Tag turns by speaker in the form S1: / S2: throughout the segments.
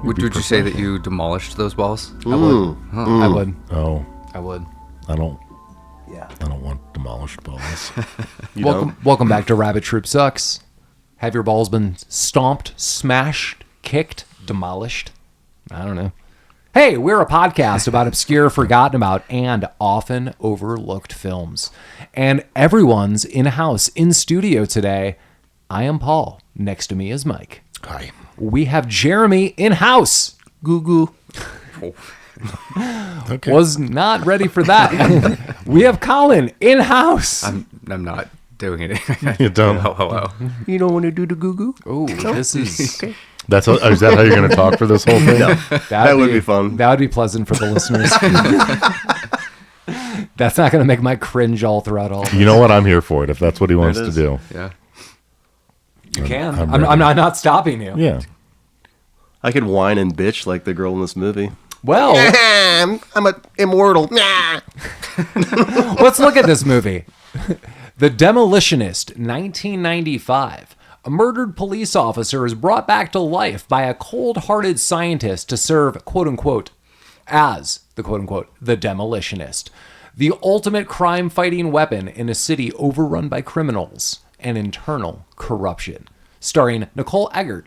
S1: Would you say that you demolished those balls?
S2: I would. I would.
S3: Oh,
S2: I would.
S3: I don't.
S2: Yeah.
S3: I don't want demolished balls.
S2: Welcome back to Rabbit Troop Sucks. Have your balls been stomped, smashed, kicked, demolished? I don't know. Hey, we're a podcast about obscure, forgotten about, and often overlooked films. And everyone's in-house, in studio today. I am Paul. Next to me is Mike.
S3: Hi.
S2: We have Jeremy in-house.
S1: Goo.
S3: Okay.
S2: Was not ready for that. We have Collin in-house.
S1: I'm not doing it.
S3: You don't.
S1: Hello.
S2: You don't want to do the goo-goo? Oh, this is...
S1: Okay.
S3: Is that how you're going to talk for this whole thing?
S4: No, that would be fun.
S2: That would be pleasant for the listeners. That's not going to make my cringe all throughout all.
S3: You know what? I'm here for it. If that's what he wants to do.
S1: Yeah.
S2: You can.
S3: I'm
S2: I'm not stopping you.
S3: Yeah.
S4: I could whine and bitch like the girl in this movie.
S2: Well,
S4: I'm a immortal.
S2: let's look at this movie. The Demolitionist, 1995. A murdered police officer is brought back to life by a cold-hearted scientist to serve, quote-unquote, as the quote-unquote, the Demolitionist. The ultimate crime-fighting weapon in a city overrun by criminals and internal corruption. Starring Nicole Eggert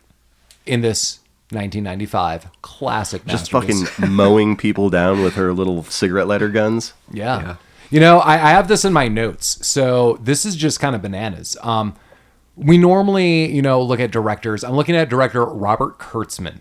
S2: in this 1995 classic
S4: Just
S2: masterpiece.
S4: fucking mowing people down with her little cigarette lighter guns.
S2: Yeah. You know, I have this in my notes, so this is just kind of bananas. We normally, look at directors. I'm looking at director Robert Kurtzman.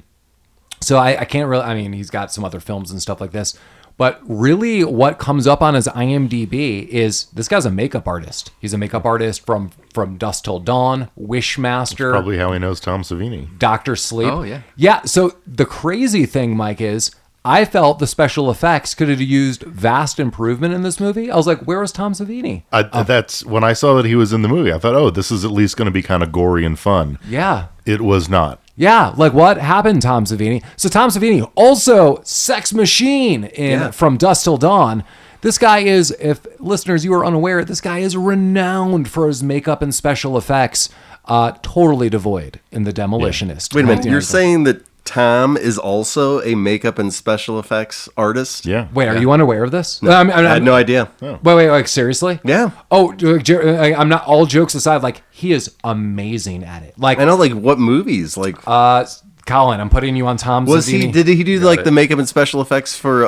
S2: So I can't really, he's got some other films and stuff like this. But really what comes up on his IMDb is this guy's a makeup artist. He's a makeup artist from Dusk Till Dawn, Wishmaster.
S3: Probably how he knows Tom Savini.
S2: Dr. Sleep.
S1: Oh, yeah.
S2: Yeah, so the crazy thing, Mike, is I felt the special effects could have used vast improvement in this movie. I was like, where was Tom Savini?
S3: That's when I saw that he was in the movie. I thought, oh, this is at least going to be kind of gory and fun.
S2: Yeah.
S3: It was not.
S2: Yeah, like what happened, Tom Savini? So Tom Savini, also Sex Machine from Dusk Till Dawn. This guy is, if listeners, you are unaware, this guy is renowned for his makeup and special effects. Totally devoid in The Demolitionist.
S4: Wait a minute, you're saying that Tom is also a makeup and special effects artist?
S3: Yeah.
S2: Wait, are you unaware of this?
S4: No, I had no idea.
S3: Oh.
S2: Wait, like seriously?
S4: Yeah.
S2: Oh, I'm not. All jokes aside, like he is amazing at it. Like
S4: I know, like what movies? Like
S2: Collin, I'm putting you on Tom Savini.
S4: did he do like the makeup and special effects for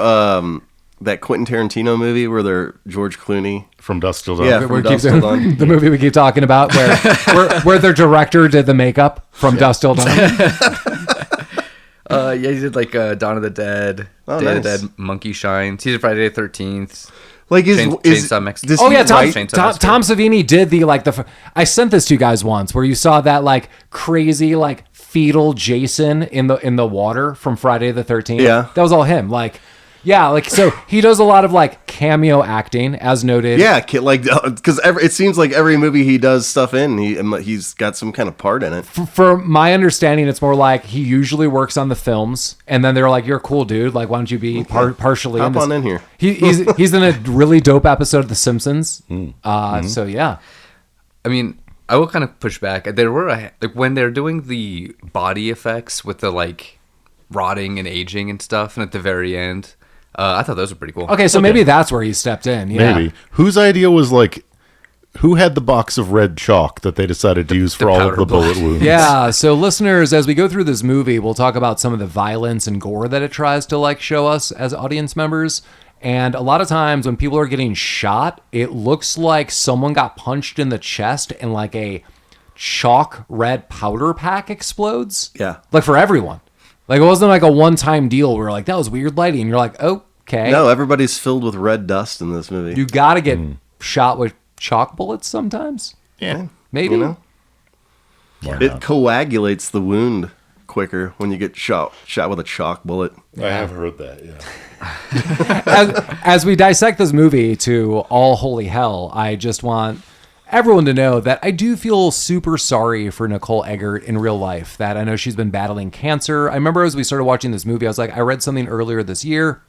S4: that Quentin Tarantino movie where they're George Clooney?
S3: From Dusk Till Dawn.
S4: Yeah,
S2: We
S4: from
S2: keep
S4: Dusk Till Dawn.
S2: the movie we keep talking about, where their director did the makeup from Dusk Till Dawn.
S1: Yeah, he did like Dawn of the Dead, Day of the Dead, Monkey Shines. He did Friday the 13th.
S4: Like
S1: Chainsaw Massacre.
S4: does
S2: Oh
S4: he
S2: yeah, Tom,
S4: write-
S2: Tom Savini did I sent this to you guys once, where you saw that like crazy like fetal Jason in the water from Friday the 13th.
S4: Yeah.
S2: That was all him. Like, yeah, like so he does a lot of like cameo acting, as noted.
S4: Yeah, like because it seems like every movie he does stuff in, he's got some kind of part in it.
S2: For my understanding, it's more like he usually works on the films, and then they're like, "You're a cool dude. Like, why don't you be partially
S4: Hop
S2: in this?"
S4: on in here.
S2: He's in a really dope episode of The Simpsons. So yeah,
S1: I mean, I will kind of push back. There were like when they're doing the body effects with the like rotting and aging and stuff, and at the very end, I thought those were pretty cool.
S2: okay, so maybe that's where he stepped in. Yeah.
S3: Maybe. Whose idea was like, who had the box of red chalk that they decided to use for all of
S1: powder
S3: the bullet
S1: blast.
S3: wounds?
S2: Yeah, so listeners, as we go through this movie, we'll talk about some of the violence and gore that it tries to like show us as audience members. And a lot of times when people are getting shot, it looks like someone got punched in the chest and like a chalk red powder pack explodes.
S4: Yeah.
S2: Like for everyone. Like it wasn't like a one-time deal where like that was weird lighting. And you're like, okay.
S4: No, everybody's filled with red dust in this movie.
S2: You got to get shot with chalk bullets sometimes.
S3: Yeah.
S2: Maybe.
S4: You know?
S3: Why
S4: It
S3: not?
S4: coagulates the wound quicker when you get shot with a chalk bullet.
S3: I have heard that, yeah.
S2: As we dissect this movie to all holy hell, I just want everyone to know that I do feel super sorry for Nicole Eggert in real life, that I know she's been battling cancer. I remember as we started watching this movie, I was like, I read something earlier this year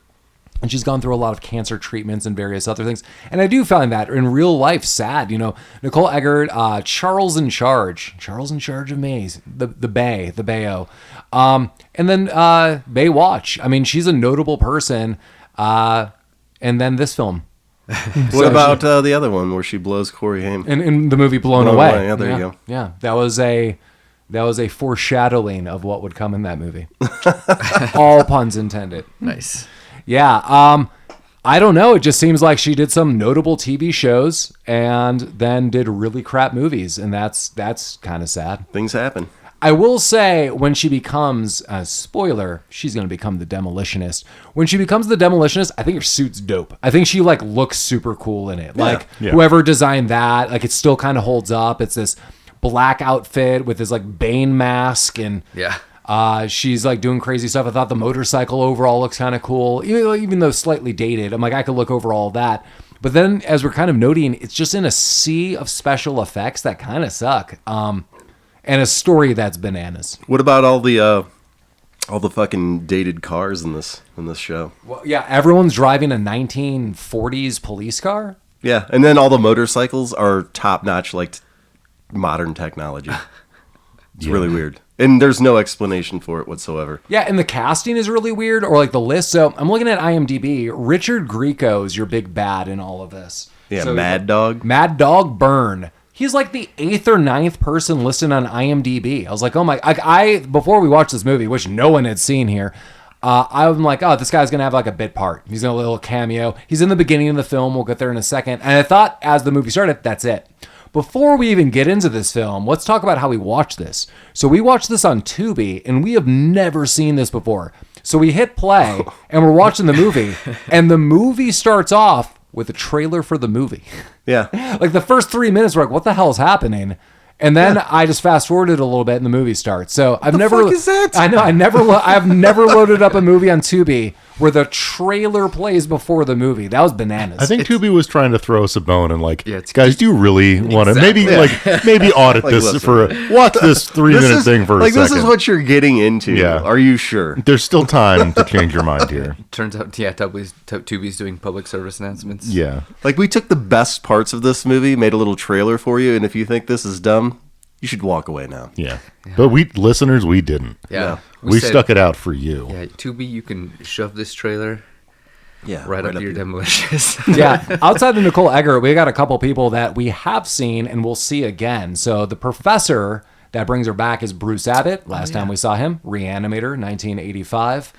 S2: And she's gone through a lot of cancer treatments and various other things. And I do find that in real life sad. Nicole Eggert, Charles in Charge of Maze, the Bayo. And then Baywatch. I mean, she's a notable person. And then this film.
S4: What about the other one where she blows Corey Haim?
S2: In the movie Blown Away.
S4: Yeah, there you go.
S2: Yeah, that was a foreshadowing of what would come in that movie. All puns intended.
S1: Nice.
S2: Yeah, I don't know. It just seems like she did some notable TV shows and then did really crap movies, and that's kind of sad.
S4: Things happen.
S2: I will say, when she becomes a spoiler, she's going to become the Demolitionist. When she becomes the Demolitionist, I think her suit's dope. I think she looks super cool in it.
S3: Yeah.
S2: Whoever designed that, it still kind of holds up. It's this black outfit with this Bane mask, and
S1: Yeah.
S2: she's doing crazy stuff. I thought the motorcycle overall looks kind of cool, even though slightly dated. I'm I could look over all that. But then, as we're kind of noting, it's just in a sea of special effects that kind of suck. And a story that's bananas.
S4: What about all the fucking dated cars in this show?
S2: Well, yeah, everyone's driving a 1940s police car.
S4: Yeah, and then all the motorcycles are top notch, modern technology. It's really weird, and there's no explanation for it whatsoever.
S2: Yeah, and the casting is really weird, or the list. So I'm looking at IMDb. Richard Grieco is your big bad in all of this.
S4: Yeah,
S2: so
S4: Mad Dog.
S2: Mad Dog Burne. He's the 8th or 9th person listed on IMDb. I was oh my! I before we watched this movie, which no one had seen here, I'm oh, this guy's gonna have a bit part. He's gonna have a little cameo. He's in the beginning of the film. We'll get there in a second. And I thought, as the movie started, that's it. Before we even get into this film, let's talk about how we watched this. So we watched this on Tubi, and we have never seen this before. So we hit play, and we're watching the movie, and the movie starts off with a trailer for the movie.
S4: Yeah.
S2: The first 3 minutes, we're what the hell is happening? And then I just fast forwarded a little bit, and the movie starts. So I've never.
S4: Fuck is that?
S2: I know. I've never loaded up a movie on Tubi where the trailer plays before the movie. That was bananas.
S3: I think Tubi was trying to throw us a bone and
S1: it's-
S3: guys, do you really want to maybe audit this
S4: listen.
S3: watch this 3-minute thing for a second.
S4: This is what you're getting into.
S3: Yeah.
S4: Are you sure?
S3: There's still time to change your mind here.
S1: Turns out, yeah, Tubi's doing public service announcements.
S3: Yeah.
S4: We took the best parts of this movie, made a little trailer for you, and if you think this is dumb, you should walk away now.
S3: Yeah. But we didn't.
S1: Yeah.
S4: No.
S3: We
S1: said,
S3: stuck it out for you.
S1: Yeah, Tubi, you can shove this trailer
S4: Yeah.
S1: right up your
S4: here.
S1: Demolitionist.
S2: Yeah, outside of Nicole Eggert, we got a couple people that we have seen and we'll see again. So the professor that brings her back is Bruce Abbott. Last time we saw him, Reanimator, 1985.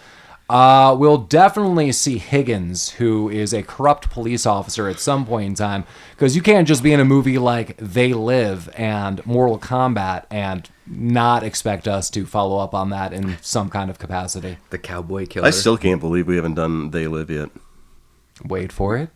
S2: We'll definitely see Higgins, who is a corrupt police officer at some point in time, because you can't just be in a movie like They Live and Mortal Kombat and not expect us to follow up on that in some kind of capacity.
S1: The cowboy killer.
S4: I still can't believe we haven't done They Live yet.
S2: Wait for it.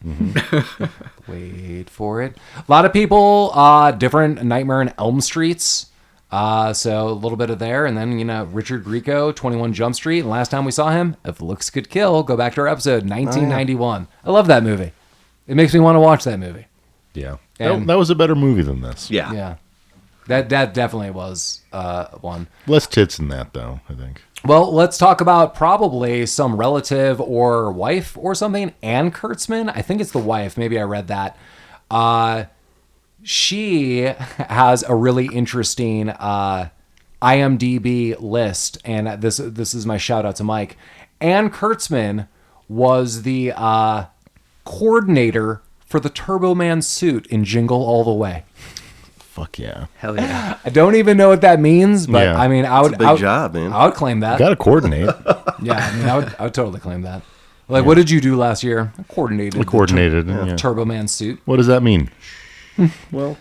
S2: Wait for it. A lot of people, different Nightmare on Elm Streets. So a little bit of there, and then, Richard Grieco, 21 Jump Street, and last time we saw him, If Looks Could Kill, go back to our episode, 1991. I love that movie. It makes me want to watch that movie.
S3: Yeah.
S2: And-
S3: That was a better movie than this.
S4: Yeah.
S2: Yeah. That definitely was one.
S3: Less tits in that, though, I think.
S2: Well, let's talk about probably some relative or wife or something. Ann Kurtzman, I think it's the wife. Maybe I read that. She has a really interesting IMDb list, and this is my shout out to Mike. Ann Kurtzman was the coordinator for the Turbo Man suit in Jingle All the Way.
S3: Fuck yeah.
S1: Hell yeah.
S2: I don't even know what that means, but
S3: Yeah.
S2: I mean, I would.
S4: It's a big job, man.
S2: I would claim that.
S3: Got to coordinate.
S2: Yeah, I mean, I would totally claim that. What did you do last year? I coordinated.
S3: Coordinated.
S2: The
S3: Yeah.
S2: Turbo Man suit.
S3: What does that mean?
S4: Well,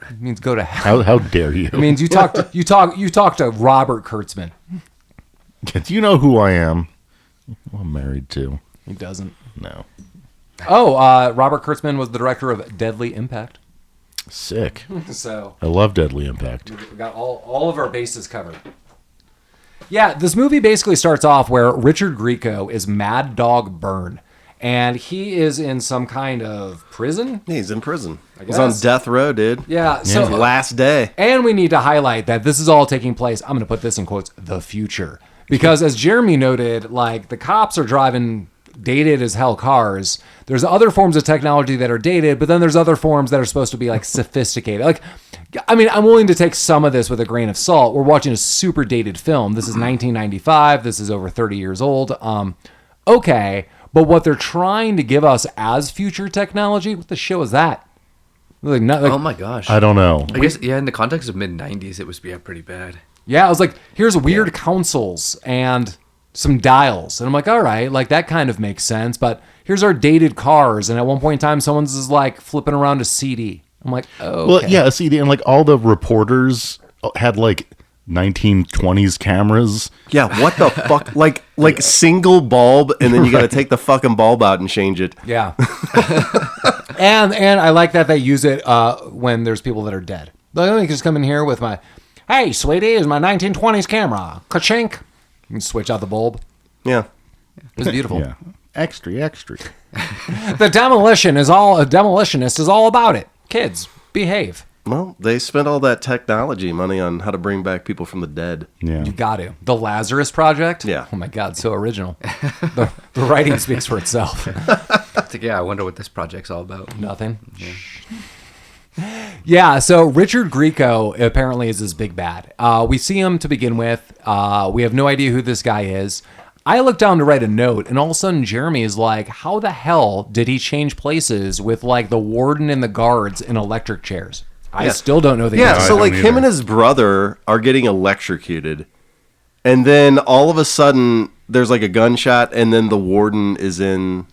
S2: It means go to hell.
S3: How dare you?
S2: It means you talk to Robert Kurtzman.
S3: Do you know who I am? Who I'm married to.
S2: He doesn't.
S3: No.
S2: Oh, Robert Kurtzman was the director of Deadly Impact.
S3: Sick.
S2: So
S3: I love Deadly Impact.
S2: we got all of our bases covered. Yeah, this movie basically starts off where Richard Grieco is Mad Dog Burne, and he is in some kind of prison.
S4: yeah, he's in prison. He's
S2: guess.
S4: on death row, dude.
S2: Yeah,
S4: His
S2: so
S4: last day.
S2: and we need to highlight that this is all taking place, I'm going to put this in quotes, the future. Because as Jeremy noted, like, the cops are driving dated as hell cars. There's other forms of technology that are dated, but then there's other forms that are supposed to be like sophisticated. Like, I mean, I'm willing to take some of this with a grain of salt. We're watching a super dated film. This is 1995. This is over 30 years old. Okay, but what they're trying to give us as future technology, what the shit was that? Like,
S1: Oh my gosh.
S3: I don't know.
S1: I guess, yeah, in the context of mid-90s, it was pretty bad.
S2: Yeah, I was like, here's weird consoles and some dials. And I'm like, all right, like that kind of makes sense. But here's our dated cars. And at one point in time, someone's is like flipping around a CD. I'm like, oh,
S3: Well, yeah, a CD, and like all the reporters had like 1920s cameras.
S4: Yeah, what the fuck? Like single bulb, and then you got to take the fucking bulb out and change it.
S2: Yeah. and I like that they use it when there's people that are dead. Let me just come in here with my, hey, sweetie, is my 1920s camera. Ka-chink. And switch out the bulb.
S4: Yeah.
S2: It was beautiful.
S3: Yeah, extra.
S2: The demolitionist is all about it. Kids, behave.
S4: Well, they spent all that technology money on how to bring back people from the dead.
S3: Yeah.
S2: You got to. The Lazarus Project?
S4: Yeah.
S2: Oh my God, so original. The writing speaks for itself.
S1: It's like, yeah, I wonder what this project's all about.
S2: Nothing. Yeah, so Richard Grieco apparently is this big bad. We see him to begin with. We have no idea who this guy is. I look down to write a note, and all of a sudden Jeremy is like, how the hell did he change places with like the warden and the guards in electric chairs? I still don't know the
S4: Yeah,
S2: answer.
S4: so
S3: I
S4: like
S3: don't
S4: him
S3: either.
S4: and his brother are getting electrocuted. And then all of a sudden there's like a gunshot, and then the warden is in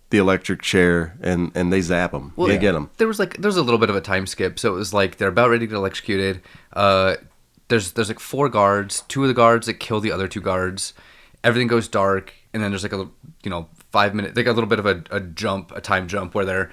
S4: the electric chair, and they zap him. They get him.
S1: There was a little bit of a time skip, so it was like they're about ready to get electrocuted. There's like 4 guards, 2 of the guards that kill the other 2 guards. Everything goes dark, and then there's like 5 minute, like a little bit of a time jump where they're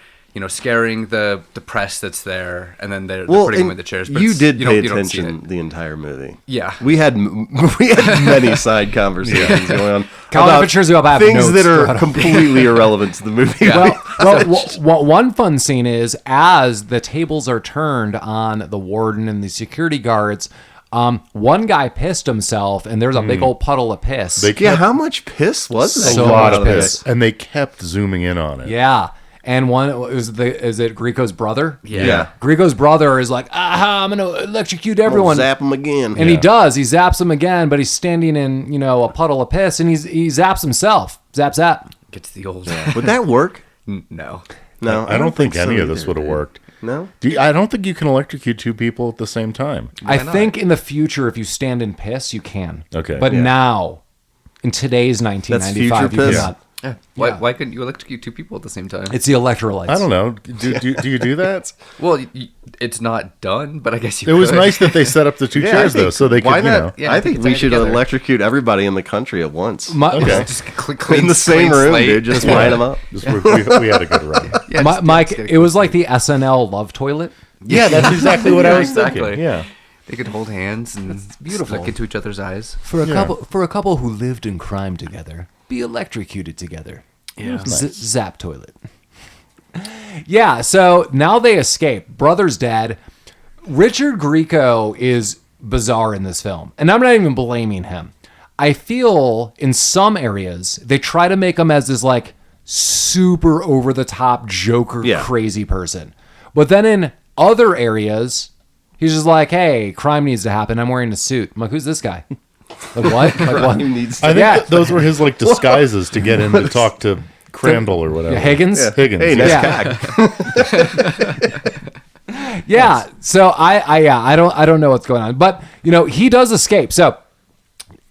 S1: scaring the press that's there, and then they're putting them in the chairs. But
S4: you did pay
S1: you don't see
S4: attention
S1: it.
S4: the entire movie.
S1: Yeah.
S4: we had many side conversations going on
S2: Collin,
S4: about
S2: if it shows you up, I have
S4: things
S2: notes
S4: that are
S2: brought up.
S4: completely irrelevant to the movie.
S2: Well, one fun scene is as the tables are turned on the warden and the security guards, one guy pissed himself, and there's a big old puddle of piss.
S4: How much piss was there?
S2: So
S3: a lot
S2: much
S3: of
S2: piss.
S3: it, and they kept zooming in on it.
S2: Yeah. And one is it Grieco's brother?
S4: Yeah.
S2: Grieco's brother is like, I'm going to electrocute everyone.
S4: Zap him again.
S2: And he does. He zaps him again, but he's standing in, a puddle of piss, and he zaps himself. Zap.
S1: Gets the old.
S4: Would that work?
S1: No.
S4: No,
S3: I don't think
S4: so
S3: any of this
S4: either,
S3: would have
S4: dude.
S3: worked.
S4: No?
S3: I don't think you can electrocute 2 people at the same time.
S2: I think in the future, if you stand in piss, you can.
S3: Okay.
S2: But
S3: Yeah.
S2: now, in today's 1995,
S4: future
S2: you
S4: piss?
S2: cannot.
S1: Yeah. Why couldn't you electrocute 2 people at the same time?
S2: It's the electrolytes.
S3: I don't know. Do you do that?
S1: Well, it's not done, but I guess you
S3: It was
S1: could.
S3: nice that they set up the 2
S4: Yeah,
S3: chairs
S4: I think-
S3: though, so they
S4: why
S3: could,
S4: not?
S1: Yeah,
S4: I
S1: I
S4: think
S1: think
S4: we
S1: it's
S4: should
S1: together.
S4: electrocute everybody in the country at once.
S3: Okay.
S1: Just clean,
S4: in the same
S1: clean
S4: room,
S1: slate.
S4: dude. Just line them up.
S3: We had a good run.
S1: Yeah,
S2: Mike,
S1: just
S2: it was like the SNL love toilet.
S3: Yeah, that's exactly what I was
S1: exactly.
S3: thinking. Yeah.
S1: They could hold hands and
S2: beautiful.
S1: look into each other's eyes.
S2: For a couple who lived in crime together, be electrocuted together.
S1: Yeah.
S2: Zap toilet. Yeah, so now they escape. Brother's dead. Richard Grieco is bizarre in this film, and I'm not even blaming him. I feel in some areas they try to make him as this like super over the top Joker crazy person, but then in other areas he's just like, hey, crime needs to happen. I'm wearing a suit. I'm like, who's this guy? Like what? Like what?
S3: I think those were his like disguises to get in to talk to Crandall or whatever.
S2: Yeah, Higgins.
S3: Yeah, Higgins.
S4: Hey, nice
S2: Yeah.
S4: cock.
S2: Yeah. So I don't know what's going on, but he does escape. So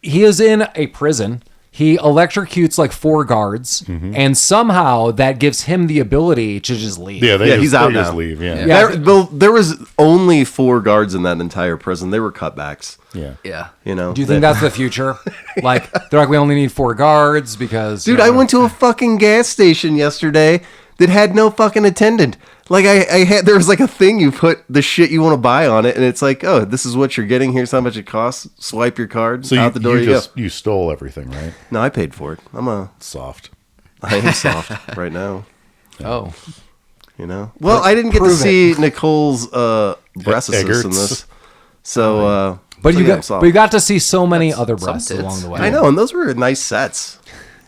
S2: he is in a prison. He electrocutes like 4 guards, and somehow that gives him the ability to just leave.
S3: Yeah,
S4: He's out
S3: they just
S4: now.
S3: leave. Yeah.
S4: There was only 4 guards in that entire prison. They were cutbacks.
S3: Yeah.
S1: Yeah.
S2: Do you think that's the future? Like they're like, we only need 4 guards because.
S4: Dude, I went to a fucking gas station yesterday that had no fucking attendant. Like I had, there was like a thing you put the shit you want to buy on it, and it's like, oh, this is what you're getting. Here's how much it costs. Swipe your card.
S3: So
S4: out the door you go.
S3: you stole everything, right?
S4: No, I paid for it.
S3: Soft.
S4: I am soft right now.
S2: Oh.
S4: Well, I didn't get to see Nicole's breasts in
S3: Eggert's.
S4: this, so.
S2: But
S4: so
S2: you
S4: yeah, I'm
S2: got
S4: soft.
S2: but you got to see so many other breasts
S1: tits.
S2: along the way.
S4: I know, and those were nice sets.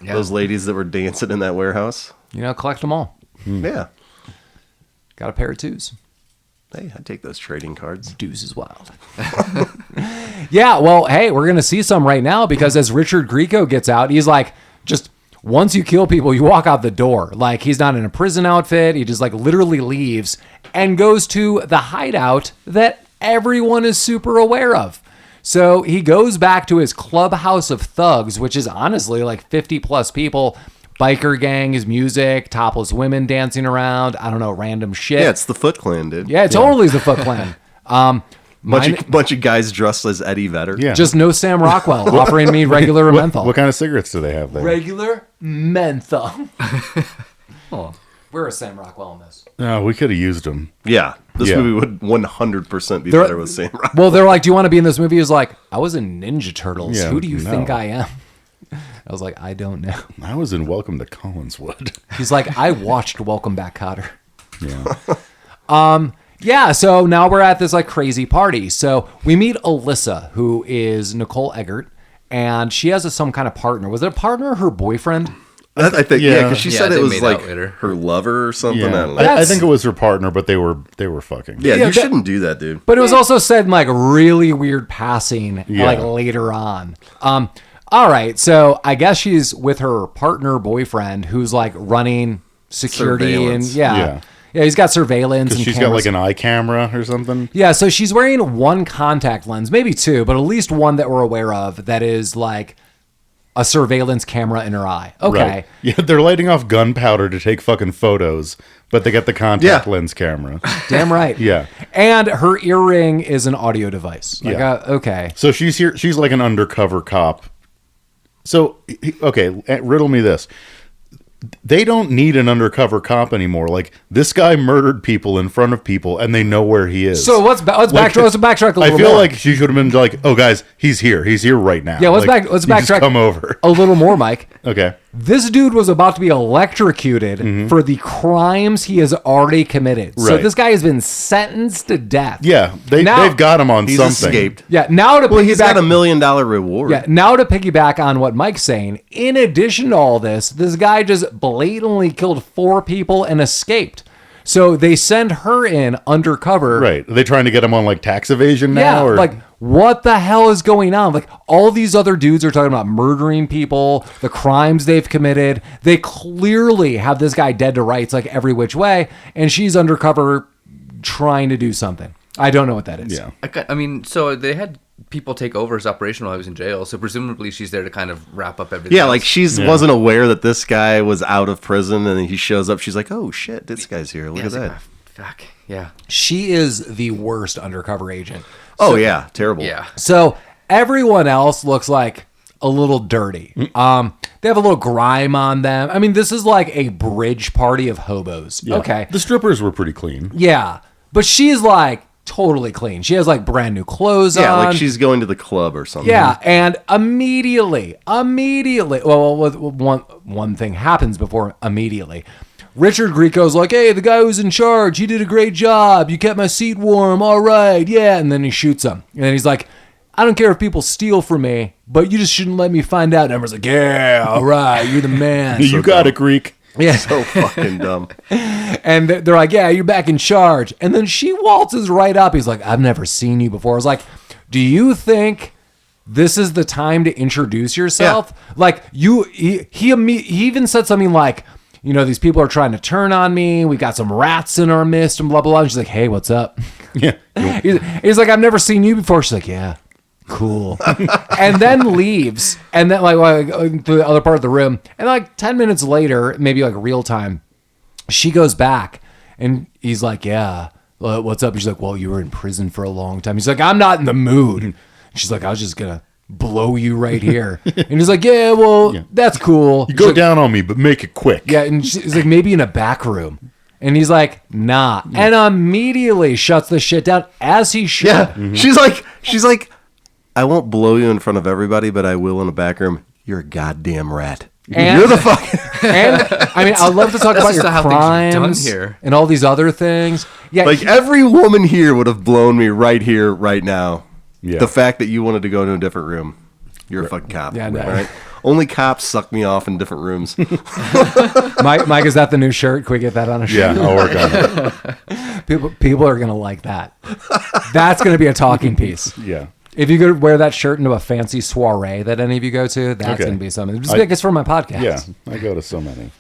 S1: Yeah.
S4: Those ladies that were dancing in that warehouse.
S2: Collect them all.
S4: Yeah.
S2: Got a pair of twos.
S4: Hey, I'd take those trading cards.
S2: Deuce is wild. Yeah, well, hey, we're going to see some right now because as Richard Grieco gets out, he's like, just once you kill people, you walk out the door. Like, he's not in a prison outfit. He just, like, literally leaves and goes to the hideout that everyone is super aware of. So he goes back to his clubhouse of thugs, which is honestly like 50 plus people. Biker gang, his music, topless women dancing around. I don't know, random shit.
S4: Yeah, it's the Foot Clan, dude.
S2: Yeah, it totally is the Foot Clan.
S4: Bunch of guys dressed as Eddie Vedder.
S3: Yeah.
S2: Just no Sam Rockwell offering me regular menthol.
S3: What kind of cigarettes do they have there?
S2: Regular menthol. Where is Sam Rockwell in this?
S3: Oh, we could have used them.
S4: Yeah. This
S3: Yeah.
S4: movie would 100% be
S2: They're-
S4: better with Sam Rockwell.
S2: Well, they're like, do you want to be in this movie? He's like, I was in Ninja Turtles.
S3: Yeah,
S2: Who do you
S3: no.
S2: think I am? I was like, I don't know.
S3: I was in Welcome to Collinswood.
S2: He's like, I watched Welcome Back, Kotter.
S3: Yeah.
S2: Yeah, so now we're at this like crazy party. So we meet Alyssa, who is Nicole Eggert, and she has some kind of partner. Was it a partner or her boyfriend?
S4: I think, yeah, because she
S1: Yeah,
S4: said
S1: they
S4: it was
S1: made
S4: like
S1: out later.
S4: her lover or something. I
S3: Yeah.
S4: don't know.
S3: I
S2: That's-
S3: think it was her partner, but they were fucking.
S4: Yeah,
S2: Yeah,
S4: you
S2: that-
S4: shouldn't do that, dude.
S2: But it was also said in like really weird passing,
S3: Yeah.
S2: like later on. All right, so I guess she's with her partner boyfriend who's like running security and
S4: Surveillance.
S2: yeah, he's got surveillance and
S3: Because she's got
S2: cameras.
S3: like an eye camera or something.
S2: Yeah, so she's wearing one contact lens, maybe two, but at least one that we're aware of that is like a surveillance camera in her eye. Okay.
S3: Right. Yeah, they're lighting off gunpowder to take fucking photos, but they got the contact
S4: Yeah.
S3: lens camera.
S2: Damn right.
S3: Yeah.
S2: And her earring is an audio device. Like,
S3: Yeah.
S2: okay.
S3: So she's here. She's like an undercover cop. So, okay, riddle me this. They don't need an undercover cop anymore. Like, this guy murdered people in front of people, and they know where he is.
S2: So let's backtrack a little
S3: I feel
S2: more.
S3: like she should have been like, "Oh, guys, he's here. He's here right now."
S2: Yeah, let's
S3: Like,
S2: backtrack.
S3: you just come over.
S2: a little more, Mike.
S3: Okay.
S2: This dude was about to be electrocuted for the crimes he has already committed. So
S3: Right.
S2: this guy has been sentenced to death.
S3: Yeah,
S2: Now-
S3: they've got him on
S4: He's
S3: something.
S4: escaped.
S2: Yeah. Now to
S4: Well, he's
S2: piggyback,
S4: got $1 million reward.
S2: yeah. Now to piggyback on what Mike's saying. In addition to all this guy just blatantly killed 4 people and escaped. So they send her in undercover.
S3: Right? Are they trying to get him on like tax evasion now?
S2: Yeah,
S3: or?
S2: like what the hell is going on? Like all these other dudes are talking about murdering people, the crimes they've committed. They clearly have this guy dead to rights, like every which way, and she's undercover trying to do something. I don't know what that is.
S3: yeah.
S1: I mean, so they had people take over his operation while he was in jail, so presumably she's there to kind of wrap up everything.
S4: Yeah,
S1: else.
S4: like she wasn't aware that this guy was out of prison, and then he shows up. She's like, "Oh shit, this guy's here! Look
S1: Yeah,
S4: at
S1: it's like,
S4: that!"
S1: fuck. Yeah.
S2: She is the worst undercover agent.
S4: Oh yeah, terrible.
S1: Yeah.
S2: So everyone else looks like a little dirty. They have a little grime on them. I mean, this is like a bridge party of hobos.
S3: Yeah.
S2: Okay.
S3: The strippers were pretty clean.
S2: Yeah. But she's like totally clean. She has like brand new clothes
S4: Yeah,
S2: on.
S4: like she's going to the club or something.
S2: Yeah, and immediately, well, one thing happens before immediately. Richard Grieco's like, hey, the guy who's in charge, he did a great job. You kept my seat warm. All right, yeah. And then he shoots him. And then he's like, I don't care if people steal from me, but you just shouldn't let me find out. And everyone's like, yeah, all right, you're the man.
S3: You got it, Greek.
S2: Yeah.
S4: So fucking dumb.
S2: And they're like, yeah, you're back in charge. And then she waltzes right up. He's like, I've never seen you before. I was like, do you think this is the time to introduce yourself?
S4: Yeah.
S2: Like he even said something like, you know, these people are trying to turn on me. We got some rats in our midst and blah, blah, blah. And she's like, hey, what's up?
S3: Yeah.
S2: He's like, I've never seen you before. She's like, yeah, cool. And then leaves. And then like to the other part of the room. And like 10 minutes later, maybe like real time, she goes back and he's like, yeah, what's up? She's like, well, you were in prison for a long time. He's like, I'm not in the mood. She's like, I was just going to blow you right here. And he's like, yeah, well, that's cool.
S3: You go down on me, but make it quick.
S2: Yeah. And she's like, maybe in a back room. And he's like, nah. And immediately shuts the shit down as he should.
S4: Yeah, she's like, I won't blow you in front of everybody, but I will in a back room. You're a goddamn rat.
S2: And-
S4: You're the fucking.
S2: And I mean, I'd love to talk about
S1: just
S2: your
S1: how things are done
S2: crimes
S1: here.
S2: and all these other things. Yeah,
S4: Like every woman here would have blown me right here, right now.
S3: Yeah.
S4: The fact that you wanted to go to a different room, you're a fucking cop.
S2: Yeah, no.
S4: Right? Only cops suck me off in different rooms.
S2: Mike, is that the new shirt? Can we get that on a shirt?
S3: Yeah, I'll work on it.
S2: People are gonna like that. That's gonna be a talking piece.
S3: Yeah.
S2: If you could wear that shirt into a fancy soiree that any of you go to, that's
S3: Okay.
S2: gonna be something. It's for my podcast.
S3: Yeah, I go to so many.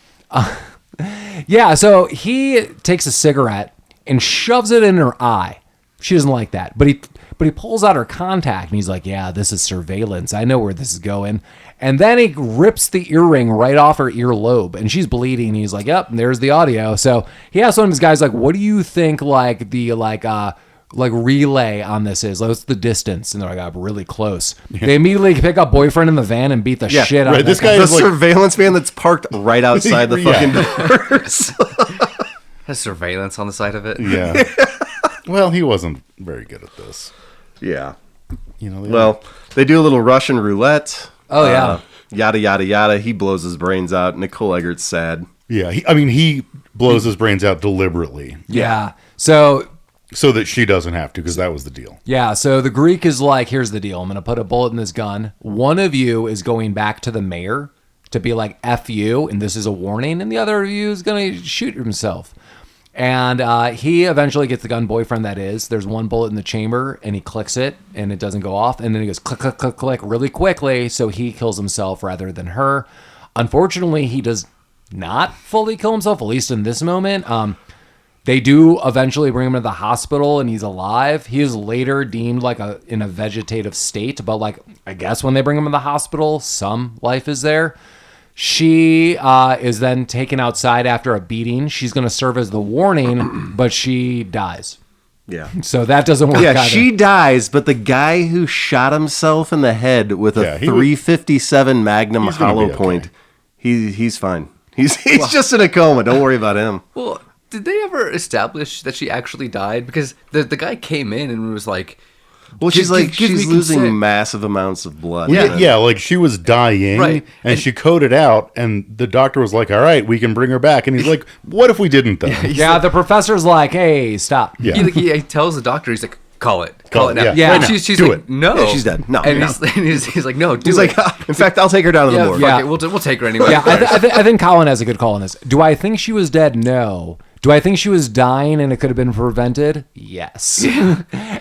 S2: Yeah, so he takes a cigarette and shoves it in her eye. She doesn't like that. But he pulls out her contact and he's like, yeah, this is surveillance. I know where this is going. And then he rips the earring right off her earlobe and she's bleeding. He's like, yep, there's the audio. So he asks one of his guys, like, what do you think like the relay on this is? What's the distance? And they're like, oh, really close. They immediately pick up boyfriend in the van and beat the shit out of
S3: this
S2: that
S3: guy
S4: The
S3: is like,
S4: surveillance van that's parked right outside the fucking doors.
S1: Has surveillance on the side of it.
S3: yeah. Well, he wasn't very good at this.
S4: Yeah.
S3: You know.
S4: Well, they do a little Russian roulette.
S2: Oh, yeah.
S4: Yada, yada, yada. He blows his brains out. Nicole Eggert's sad.
S3: yeah. He blows his brains out deliberately
S2: Yeah. So
S3: so that she doesn't have to, because that was the deal.
S2: yeah, so the Greek is like, here's the deal. I'm going to put a bullet in this gun. One of you is going back to the mayor to be like, F you, and this is a warning. And the other of you is going to shoot himself. And he eventually gets the gun, boyfriend that is. There's one bullet in the chamber, and he clicks it, and it doesn't go off. And then he goes click, click, click, click really quickly, so he kills himself rather than her. Unfortunately, he does not fully kill himself, at least in this moment. They do eventually bring him to the hospital and he's alive. He is later deemed like in a vegetative state, but like, I guess when they bring him to the hospital, some life is there. She is then taken outside after a beating. She's going to serve as the warning, but she dies.
S4: Yeah.
S2: So that doesn't work
S4: Yeah,
S2: either.
S4: she dies, but the guy who shot himself in the head with a 357 Magnum
S3: he's gonna
S4: hollow
S3: be okay.
S4: point, he's fine. He's just in a coma. Don't worry about him.
S1: Well, did they ever establish that she actually died? Because the guy came in and was like,
S4: Well, she's
S1: give me
S4: she's losing
S1: consent.
S4: massive amounts of blood.
S3: Yeah, like she was dying,
S1: Right.
S3: and she coded out, and the doctor was like, all right, we can bring her back. And he's like, what if we didn't, though?
S2: Yeah, the professor's like, hey, stop.
S3: Yeah.
S1: he tells the doctor, he's like, call it now.
S2: Yeah.
S1: And
S2: Right
S1: she's
S3: Do
S1: like,
S3: it.
S1: no.
S4: Yeah, she's dead. No,
S1: And
S4: no.
S1: he's like, no, do
S4: He's
S1: it.
S4: like, in fact, I'll take her down to the
S1: yeah,
S4: morgue.
S1: fuck
S2: Yeah.
S1: it. We'll take her anyway.
S2: Yeah, I think Collin has a good call on this. Do I think she was dead? No. Do I think she was dying and it could have been prevented? Yes.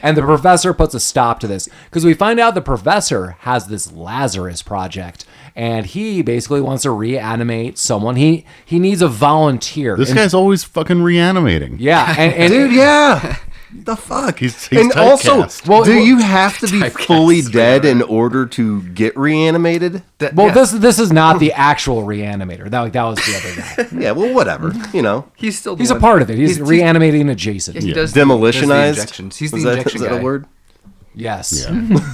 S2: And the professor puts a stop to this because we find out the professor has this Lazarus project and he basically wants to reanimate someone. He needs a volunteer.
S3: This
S2: And-
S3: guy's always fucking reanimating.
S2: yeah, and
S4: Dude, yeah. The fuck?
S3: He's
S4: and also,
S3: typecast.
S4: do you have to be
S1: Typecast,
S4: fully dead in order to get reanimated?
S2: well, this is not the actual reanimator. That was the other guy.
S4: Yeah, well, whatever. You know.
S1: he's still
S2: He's a part of it. He's reanimating adjacent.
S1: He does
S4: Demolitionized?
S1: does the injections. He's
S4: Is
S1: the
S4: that-
S1: injection
S4: is that
S1: guy.
S4: a word?
S2: Yes.
S3: Yeah.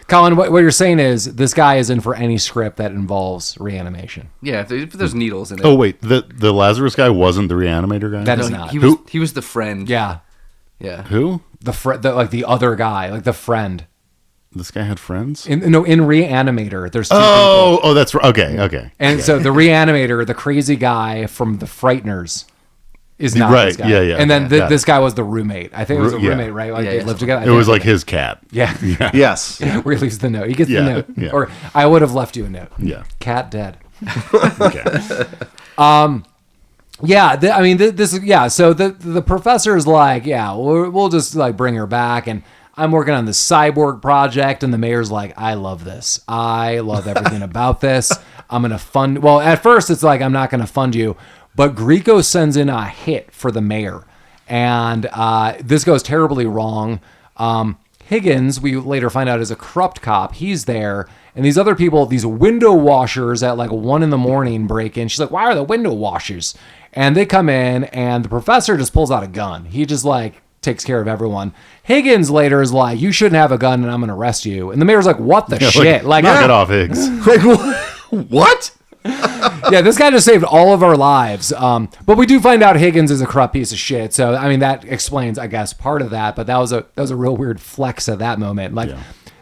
S2: Colin, what you're saying is this guy is in for any script that involves reanimation.
S1: Yeah, if there's needles in it.
S3: Oh, wait, the Lazarus guy wasn't the reanimator guy?
S2: That
S1: No,
S2: is not.
S1: he was the friend.
S2: Yeah.
S1: Yeah.
S3: Who?
S2: The other guy, like the friend.
S3: This guy had friends?
S2: In Reanimator, there's two people.
S3: Oh, that's right. Okay.
S2: And so the Reanimator, the crazy guy from the Frighteners, is not
S3: Right,
S2: this guy.
S3: yeah,
S2: And then
S3: okay, got
S2: this guy was the roommate. I think it was a
S3: Yeah.
S2: roommate, right? Like
S1: Yeah,
S2: they
S1: yeah.
S2: lived together. I
S3: It
S2: think-
S3: was like his cat.
S2: yeah.
S4: Yes.
S2: Where he leaves the note. He gets
S3: Yeah,
S2: the note.
S3: yeah.
S2: Or I would have left you a note.
S3: Yeah.
S2: Cat dead.
S3: Okay.
S2: Yeah, this. Yeah, so the professor is like, yeah, we'll just like bring her back, and I'm working on this cyborg project, and the mayor's like, I love this. I love everything about this. I'm gonna fund. Well, at first it's like I'm not gonna fund you, but Grieco sends in a hit for the mayor, and this goes terribly wrong. Higgins, we later find out, is a corrupt cop. He's there. And these other people, these window washers at like 1 a.m. break in. She's like, why are the window washers? And they come in and the professor just pulls out a gun. He just like takes care of everyone. Higgins later is like, you shouldn't have a gun and I'm going to arrest you. And the mayor's like, what the shit? Like,
S3: knock it off, Higgs.
S4: What?
S2: yeah, this guy just saved all of our lives. But we do find out Higgins is a corrupt piece of shit. So, I mean, that explains, I guess, part of that. But that was a real weird flex at that moment. Like,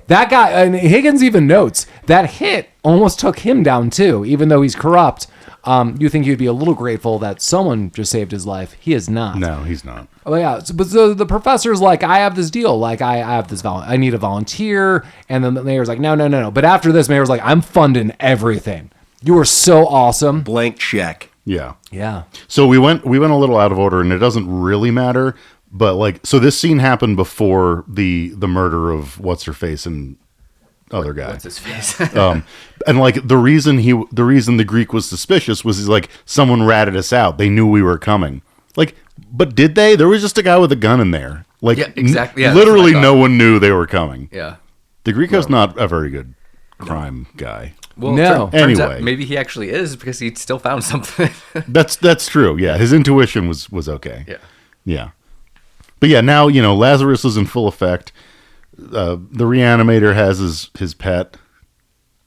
S2: that guy, and Higgins even notes, that hit almost took him down too, even though he's corrupt. You think he'd be a little grateful that someone just saved his life. He is not.
S3: No, he's not.
S2: Oh yeah, so the professor's like, I have this deal, like I have this I need a volunteer, and then the mayor's like, no. But after this, mayor's like, I'm funding everything. You are so awesome.
S4: Blank check.
S3: Yeah.
S2: Yeah.
S3: So we went a little out of order, and it doesn't really matter. But like, so this scene happened before the murder of what's her face and other guy.
S1: What's his face?
S3: And like the reason the Greek was suspicious was he's like, someone ratted us out. They knew we were coming. Like, but did they? There was just a guy with a gun in there. Like,
S1: Yeah, exactly. Yeah,
S3: literally
S1: that's what I
S3: no one knew they were coming.
S1: Yeah.
S3: The Grieco's not a very good crime guy.
S1: Well,
S2: No.
S1: turns
S3: Anyway.
S1: out maybe he actually is because he still found something.
S3: That's true. Yeah, his intuition was okay.
S1: Yeah.
S3: Yeah. But yeah, now, Lazarus is in full effect. The reanimator has his pet.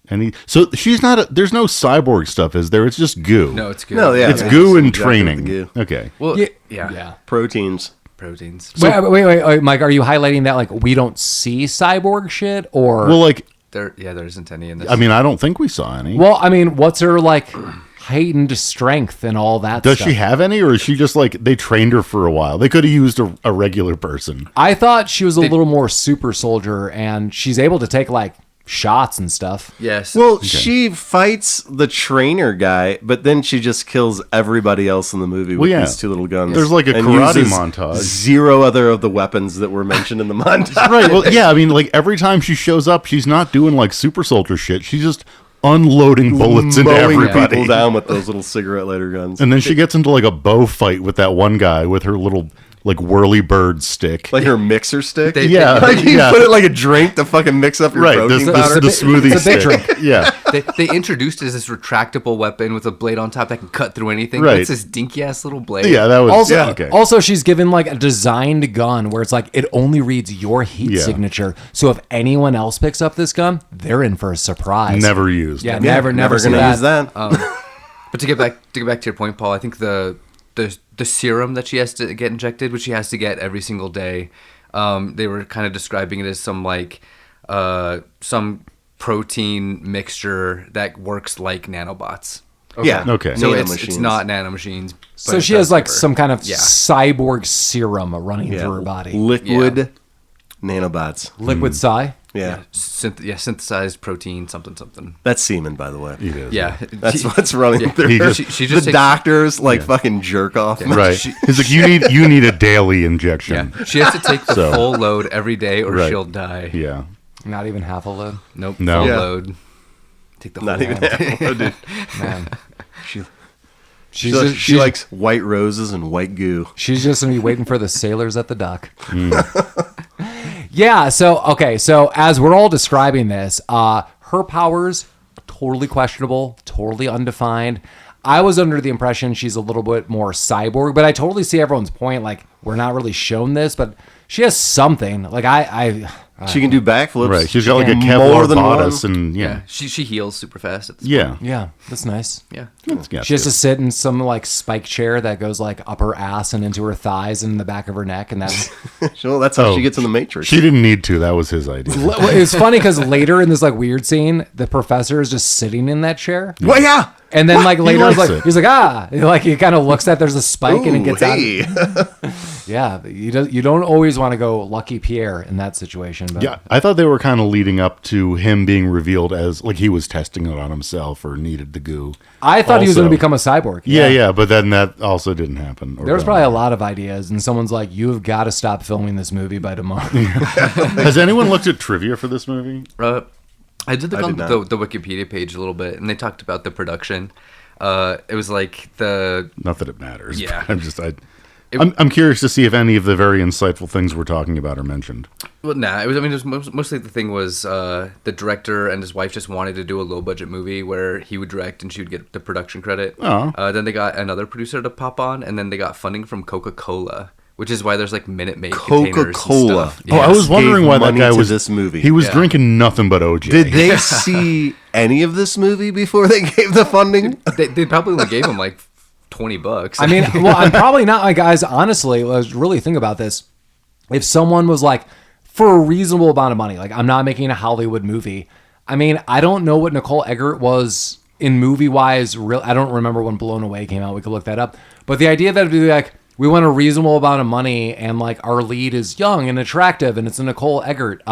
S3: And she's not there's no cyborg stuff, is there? It's just goo.
S1: No, it's good.
S4: No, yeah.
S3: It's goo and
S4: Subjective
S3: training.
S4: to goo.
S3: Okay.
S1: Well,
S2: Yeah.
S1: yeah.
S4: Proteins.
S1: Proteins.
S2: Wait, Mike, are you highlighting that like we don't see cyborg shit or?
S3: Well, like,
S1: There isn't any in this.
S3: I mean, I don't think we saw any.
S2: Well, I mean, what's her like heightened strength and all that
S3: Does
S2: stuff?
S3: she have any, or is she just like, they trained her for a while? They could have used a regular person.
S2: I thought she was a little more super soldier, and she's able to take like shots and stuff.
S1: yes.
S4: Well, she fights the trainer guy, but then she just kills everybody else in the movie with
S3: yeah.
S4: these two little guns.
S3: There's like a
S4: and
S3: karate
S4: uses
S3: montage.
S4: Zero other of the weapons that were mentioned in the montage.
S3: Right. Well, yeah. I mean, like every time she shows up, she's not doing like super soldier shit. She's just unloading bullets into
S4: Mowing
S3: everybody.
S4: people down with those little cigarette lighter guns.
S3: And then she gets into like a bow fight with that one guy with her little like whirly bird stick.
S4: Like her mixer stick?
S3: Yeah.
S4: Like you
S3: Yeah.
S4: put it like a drink to fucking mix up your
S3: Right.
S4: protein
S3: The
S4: powder.
S3: smoothie
S2: it's a big
S3: stick.
S2: drink.
S3: Yeah.
S1: they introduced it as this retractable weapon with a blade on top that can cut through anything.
S3: Right.
S1: It's this dinky ass little blade.
S3: Yeah. That was
S2: Also,
S3: okay.
S2: also, she's given like a designed gun where it's like it only reads your heat
S3: Yeah.
S2: signature. So if anyone else picks up this gun, they're in for a surprise.
S3: Never used.
S2: Yeah, never
S4: Never
S2: see
S4: gonna
S2: that.
S4: use that.
S1: But to get back to your point, Paul, I think the serum that she has to get injected, which she has to get every single day, they were kind of describing it as some protein mixture that works like nanobots.
S4: Yeah.
S3: Okay.
S1: So
S4: Nanomachines.
S1: it's not nanomachines. but
S2: So
S1: it
S2: she
S1: does
S2: has like
S1: give her-
S2: some kind of
S1: Yeah.
S2: cyborg serum running through her body.
S4: Liquid nanobots.
S2: Liquid psi.
S4: Yeah.
S1: synthesized protein something.
S4: That's semen, by the way.
S3: It is.
S1: Yeah.
S4: That's what's running through
S3: He
S4: her.
S3: just-
S1: she just
S4: the
S1: takes-
S4: doctors like fucking jerk off.
S3: Right. He's like, you need a daily injection.
S1: Yeah, she has to take the
S3: So-
S1: full load every day or
S3: Right.
S1: she'll die.
S3: Yeah.
S2: Not even half a load.
S1: Nope.
S3: No.
S1: Full
S3: Yeah.
S1: load. Take the
S4: Not
S1: whole
S4: even
S1: load.
S4: half. Oh, dude.
S2: Man.
S4: She,
S2: She's
S4: she,
S2: just,
S4: she likes white roses and white goo.
S2: she's just gonna be waiting for the sailors at the dock. Yeah. So okay. So as we're all describing this, her powers totally questionable, totally undefined. I was under the impression she's a little bit more cyborg, but I totally see everyone's point. Like we're not really shown this, but she has something. Like
S4: She can do backflips.
S3: Right. She's got like a
S4: More
S3: Kevlar
S4: than
S3: bodice
S4: one.
S3: and
S1: Yeah, she heals super fast. At this
S3: Yeah.
S2: yeah, that's nice.
S1: point.
S3: Yeah,
S2: She has to sit in some like spike chair that goes like up her ass and into her thighs and the back of her neck, and that's
S4: Well, that's how
S3: Oh,
S4: she gets in the Matrix.
S3: She didn't need to. That was his idea.
S2: it's funny because later in this like weird scene, the professor is just sitting in that chair,
S4: well, yeah.
S2: and then like later
S3: likes
S2: like
S3: it.
S2: he's like like he kind of looks at there's a spike and it
S4: Ooh,
S2: gets out.
S4: hey.
S2: Yeah, you don't always want to go Lucky Pierre in that situation, but
S3: Yeah, I thought they were kind of leading up to him being revealed as like he was testing it on himself or needed the goo.
S2: I thought he was going
S3: Also-
S2: to become a cyborg.
S3: Yeah, but then that also didn't happen.
S2: There was probably a lot of ideas, and someone's like, "You have got to stop filming this movie by tomorrow."
S3: Has anyone looked at trivia for this movie?
S1: I did look
S4: I
S1: on
S4: did
S1: the
S4: not.
S1: Wikipedia page a little bit, and they talked about the production. It was like the
S3: Not that it matters.
S1: Yeah.
S3: but I'm curious to see if any of the very insightful things we're talking about are mentioned.
S1: well, nah. It was mostly the thing was the director and his wife just wanted to do a low budget movie where he would direct and she would get the production credit.
S3: Oh.
S1: Then they got another producer to pop on, and then they got funding from Coca-Cola, which is why there's like Minute Maid containers and
S4: Coca-Cola.
S1: stuff.
S3: Oh, I was wondering
S4: Gave
S3: why that
S4: money
S3: guy
S4: to
S3: was
S4: this movie.
S3: He was
S1: Yeah.
S3: drinking nothing but OJ.
S4: Did they see any of this movie before they gave the funding?
S1: They probably only gave him like $20.
S2: I mean, well, I'm probably not, like, guys, honestly, let's really think about this. If someone was like, for a reasonable amount of money, like, I'm not making a Hollywood movie. I mean, I don't know what Nicole Eggert was in movie wise, I don't remember when Blown Away came out. We could look that up. But the idea that it'd be like, we want a reasonable amount of money, and like our lead is young and attractive, and it's a Nicole Eggert.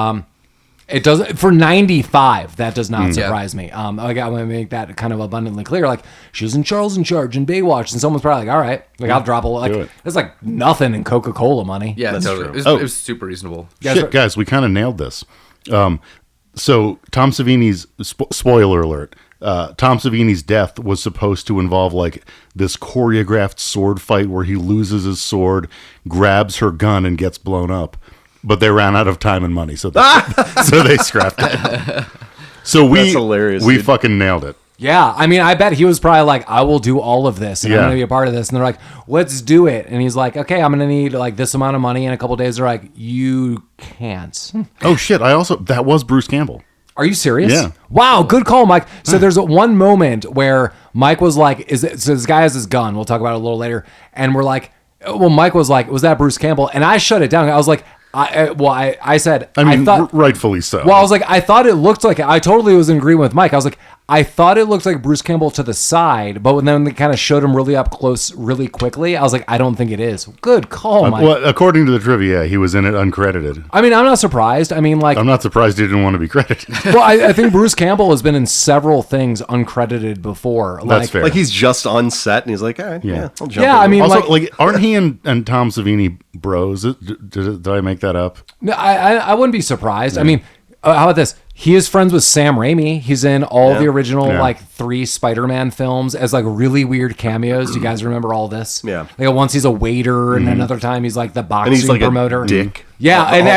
S2: It doesn't for 95. That does not surprise me. I want to make that kind of abundantly clear. Like she was in Charles in Charge and Baywatch, and someone's probably like, all right, like I'll drop a like. It's like nothing in Coca-Cola money.
S1: Yeah,
S4: That's
S1: totally.
S4: true.
S1: It was super reasonable.
S3: Shit, guys, we kind of nailed this. So Tom Savini's spoiler alert. Tom Savini's death was supposed to involve like this choreographed sword fight where he loses his sword, grabs her gun, and gets blown up. But they ran out of time and money, so they scrapped it. So
S4: That's hilarious,
S3: we
S4: dude.
S3: fucking nailed it.
S2: Yeah, I mean, I bet he was probably like, I will do all of this, and I'm
S3: Yeah.
S2: going to be a part of this. And they're like, let's do it. And he's like, okay, I'm going to need like this amount of money in a couple of days. They're like, you can't.
S3: Oh shit! That was Bruce Campbell.
S2: Are you serious?
S3: Yeah.
S2: Wow, good call, Mike. So there's one moment where Mike was like, so this guy has his gun. We'll talk about it a little later. And we're like, well, Mike was like, was that Bruce Campbell? And I shut it down. I was like, I said,
S3: I mean,
S2: thought,
S3: rightfully so.
S2: well, I was like, I thought it looked like, I totally was in agreement with Mike. I was like, I thought it looked like Bruce Campbell to the side, but when then they kind of showed him really up close really quickly, I was like, I don't think it is. Good call, Mike.
S3: well, according to the trivia, he was in it uncredited.
S2: I mean, I'm not surprised. I mean, like,
S3: I'm not surprised he didn't want to be credited.
S2: well, I think Bruce Campbell has been in several things uncredited before.
S3: That's fair.
S4: Like he's just on set and he's like, all right, yeah, I'll jump
S2: Yeah,
S4: in.
S2: I mean,
S3: Also, like, aren't he and Tom Savini bros? Did I make that up?
S2: No, I wouldn't be surprised. I mean, how about this? He is friends with Sam Raimi. He's in all the original like 3 Spider-Man films as like really weird cameos. Do you guys remember all this?
S4: Yeah.
S2: Like once he's a waiter, and another time he's like the boxing
S4: and he's like
S2: promoter.
S4: a dick.
S2: Yeah, in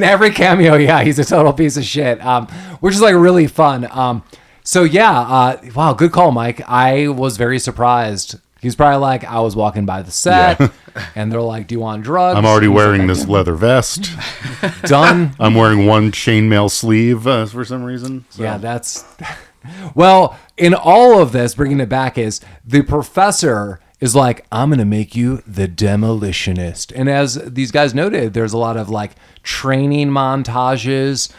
S2: every cameo, he's a total piece of shit. Which is like really fun. So yeah, wow, good call, Mike. I was very surprised. He's probably like, I was walking by the set, and they're like, "Do you want drugs?"
S3: I'm already
S2: He's
S3: wearing
S2: like,
S3: this leather vest.
S2: Done.
S3: I'm wearing one chainmail sleeve for some reason. So.
S2: Yeah, that's well. In all of this, bringing it back is the professor is like, I'm gonna make you the demolitionist, and as these guys noted, there's a lot of like training montages.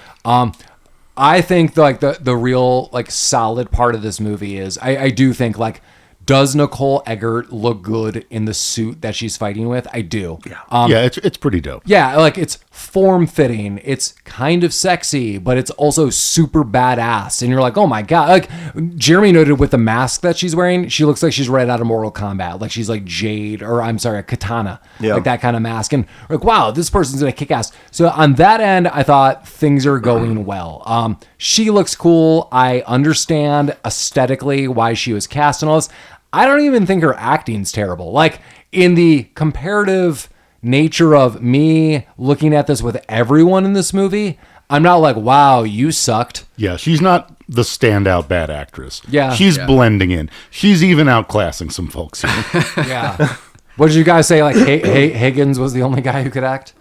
S2: I think like the real like solid part of this movie is I do think like, does Nicole Eggert look good in the suit that she's fighting with? I do.
S3: Yeah, it's pretty dope.
S2: Yeah, like it's form-fitting. It's kind of sexy, but it's also super badass. And you're like, oh my God. Like Jeremy noted with the mask that she's wearing, she looks like she's right out of Mortal Kombat. Like she's like Jade, or I'm sorry, a katana.
S4: Yeah.
S2: Like that kind of mask. And like, wow, this person's gonna kick ass. So on that end, I thought things are going well. She looks cool. I understand aesthetically why she was cast and all this. I don't even think her acting's terrible. Like in the comparative nature of me looking at this with everyone in this movie, I'm not like, wow, you sucked.
S3: Yeah, she's not the standout bad actress.
S2: Yeah.
S3: She's blending in. She's even outclassing some folks here.
S2: Yeah. What did you guys say? Like Higgins was the only guy who could act?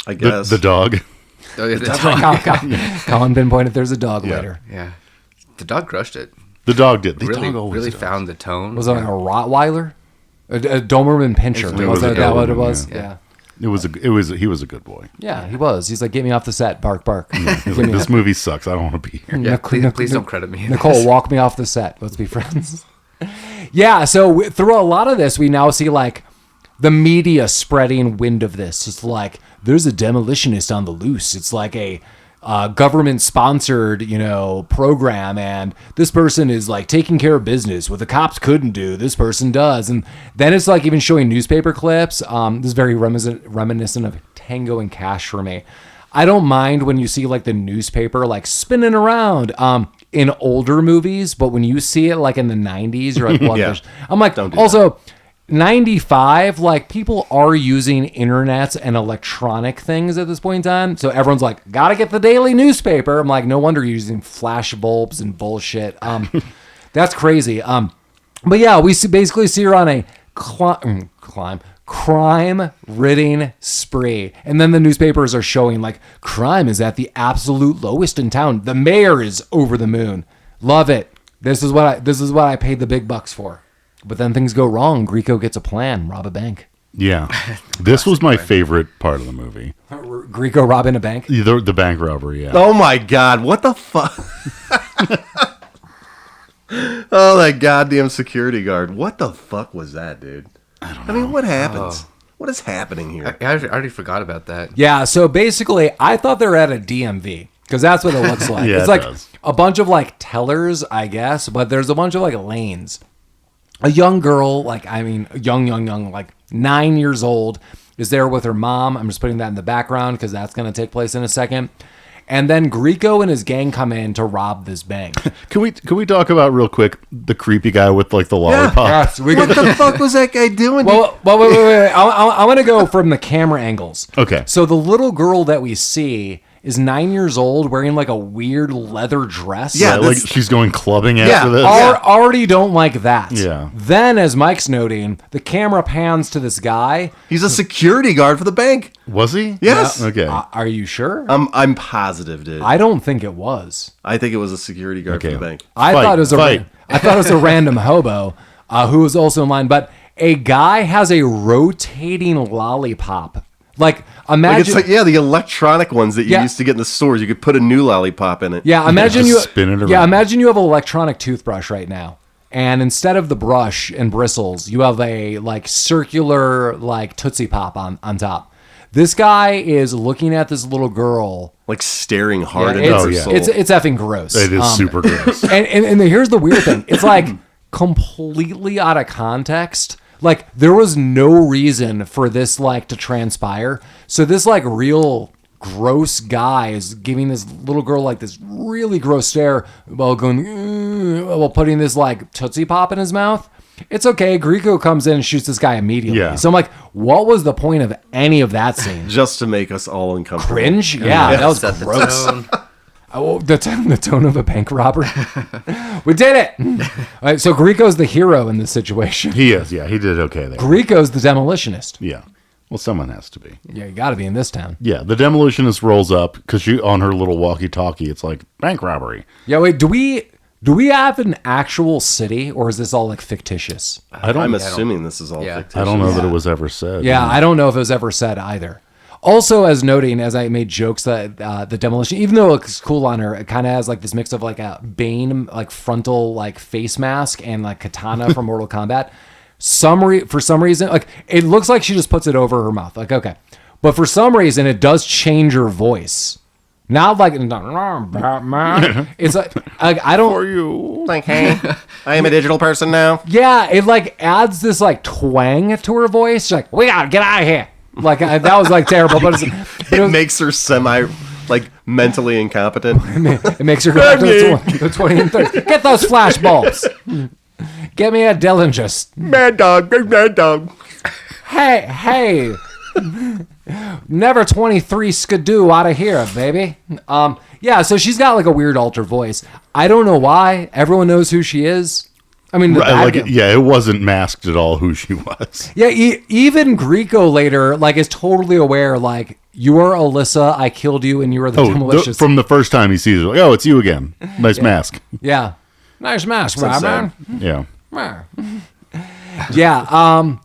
S4: I guess.
S3: the dog.
S1: Oh, yeah, the dog.
S2: Colin pinpointed there's a dog later.
S1: Yeah. The dog crushed it.
S3: The dog did. The
S1: Really,
S3: dog always
S1: really
S3: does.
S1: found the tone.
S2: Was it like a Rottweiler? A Doberman Pinscher.
S1: It
S2: Was
S1: was a
S2: that what it
S3: Doberman,
S2: was?
S1: yeah.
S2: Yeah.
S3: He was a good boy.
S2: Yeah, he was. He's like, get me off the set, bark, bark.
S3: He's like, this movie sucks. I don't want to be here.
S1: Yeah, please don't credit me.
S2: Nicole, walk me off the set. Let's be friends. Yeah, so through a lot of this, we now see like the media spreading wind of this. It's like, there's a demolitionist on the loose. It's like a government-sponsored, program, and this person is like taking care of business. What the cops couldn't do, this person does. And then it's like even showing newspaper clips. This is very reminiscent of Tango and Cash for me. I don't mind when you see like the newspaper like spinning around in older movies, but when you see it like in the 90s, you're like, what?
S4: Yeah.
S2: I'm like,
S4: Don't do
S2: also 95, like people are using internets and electronic things at this point in time. So everyone's like, gotta get the daily newspaper. I'm like, no wonder you're using flash bulbs and bullshit. That's crazy. But yeah, we basically see her on a crime-ridden spree. And then the newspapers are showing like crime is at the absolute lowest in town. The mayor is over the moon. Love it. This is what I paid the big bucks for. But then things go wrong. Grieco gets a plan, rob a bank.
S3: Yeah. This was my favorite part of the movie.
S2: Grieco robbing a bank?
S3: The bank robbery, yeah.
S4: Oh my God! What the fuck? Oh, that goddamn security guard. What the fuck was that, dude? I mean, what happens? What is happening here?
S1: I already forgot about that.
S2: Yeah, so basically, I thought they were at a DMV because that's what it looks like.
S3: Yeah,
S2: it's
S3: it
S2: like
S3: does.
S2: a bunch of like tellers, I guess, but there's a bunch of like lanes. A young girl, young, like 9 years old, is there with her mom. I'm just putting that in the background because that's going to take place in a second. And then Grieco and his gang come in to rob this bank.
S3: Can we talk about real quick the creepy guy with like the lollipop?
S2: Yes, we
S4: What the fuck was that guy doing?
S2: Well, wait. I want to go from the camera angles.
S3: Okay.
S2: So the little girl that we see is 9 years old, wearing like a weird leather dress.
S4: Yeah,
S3: like
S4: that's-
S3: she's going clubbing after this.
S2: Already don't like that.
S3: Yeah.
S2: Then, as Mike's noting, the camera pans to this guy.
S4: He's a security guard for the bank.
S3: Was he?
S4: Yes.
S3: Okay.
S2: Are you sure?
S4: I'm positive, dude.
S2: I don't think it was.
S4: I think it was a security guard for the bank.
S2: I
S3: Fight,
S2: thought it was
S3: fight.
S2: I thought it was a random hobo who was also in line. But a guy has a rotating lollipop. Like imagine,
S4: It's like, yeah, the electronic ones that you
S2: Yeah.
S4: used to get in the stores. You could put a new lollipop in it.
S2: yeah. Imagine
S3: Just
S2: you,
S3: spin it
S2: yeah.
S3: around.
S2: Imagine you have an electronic toothbrush right now, and instead of the brush and bristles, you have a like circular like Tootsie Pop on top. This guy is looking at this little girl.
S4: Like staring hard
S2: Yeah,
S4: into
S2: it's,
S4: her
S3: yeah.
S4: soul.
S2: it's effing gross.
S3: It is super gross.
S2: And here's the weird thing. It's like completely out of context. Like there was no reason for this like to transpire. So this like real gross guy is giving this little girl like this really gross stare while going while putting this like Tootsie Pop in his mouth. It's okay. Grieco comes in and shoots this guy immediately.
S3: Yeah.
S2: So I'm like, what was the point of any of that scene?
S4: Just to make us all uncomfortable.
S2: Cringe? Yeah, that was
S1: Set the
S2: gross.
S1: tone.
S2: Oh, the tone of a bank robber. We did it. All right, so Grieco's the hero in this situation.
S3: He is. Yeah, he did okay there.
S2: Grieco's the demolitionist.
S3: Yeah. Well, someone has to be.
S2: Yeah, you got to be in this town.
S3: Yeah, the demolitionist rolls up because she on her little walkie-talkie. It's like bank robbery.
S2: Yeah, wait. Do we have an actual city, or is this all like fictitious?
S4: I'm assuming this is all
S1: Yeah.
S4: fictitious.
S3: I don't know that it was ever said.
S2: Yeah, I don't know if it was ever said either. Also, as noting, as I made jokes that the demolition, even though it looks cool on her, it kind of has like this mix of like a Bane like frontal like face mask and like katana from Mortal Kombat. For some reason, like it looks like she just puts it over her mouth. Like okay, but for some reason, it does change her voice. Not like Batman. It's like I don't.
S3: For you.
S4: Like, hey, I am a digital person now.
S2: Yeah, it like adds this like twang to her voice. She's like, we gotta get out of here. Like that was like terrible, but
S4: It makes her like mentally incompetent.
S2: it makes her go back to the 20 and 30. Get those flash bulbs. Get me a Dillinger.
S4: Mad dog, big mad dog.
S2: Hey. Never 23 skidoo out of here, baby. Yeah, so she's got like a weird alter voice. I don't know why. Everyone knows who she is. I mean,
S3: It wasn't masked at all who she was.
S2: Yeah, even Grieco later like is totally aware. Like you are Alyssa, I killed you, and you are the demolitionist.
S3: From the first time he sees her, like, oh, it's you again. Nice mask.
S2: Yeah, nice mask,
S4: sad.
S2: Robin.
S3: Yeah.
S2: Yeah.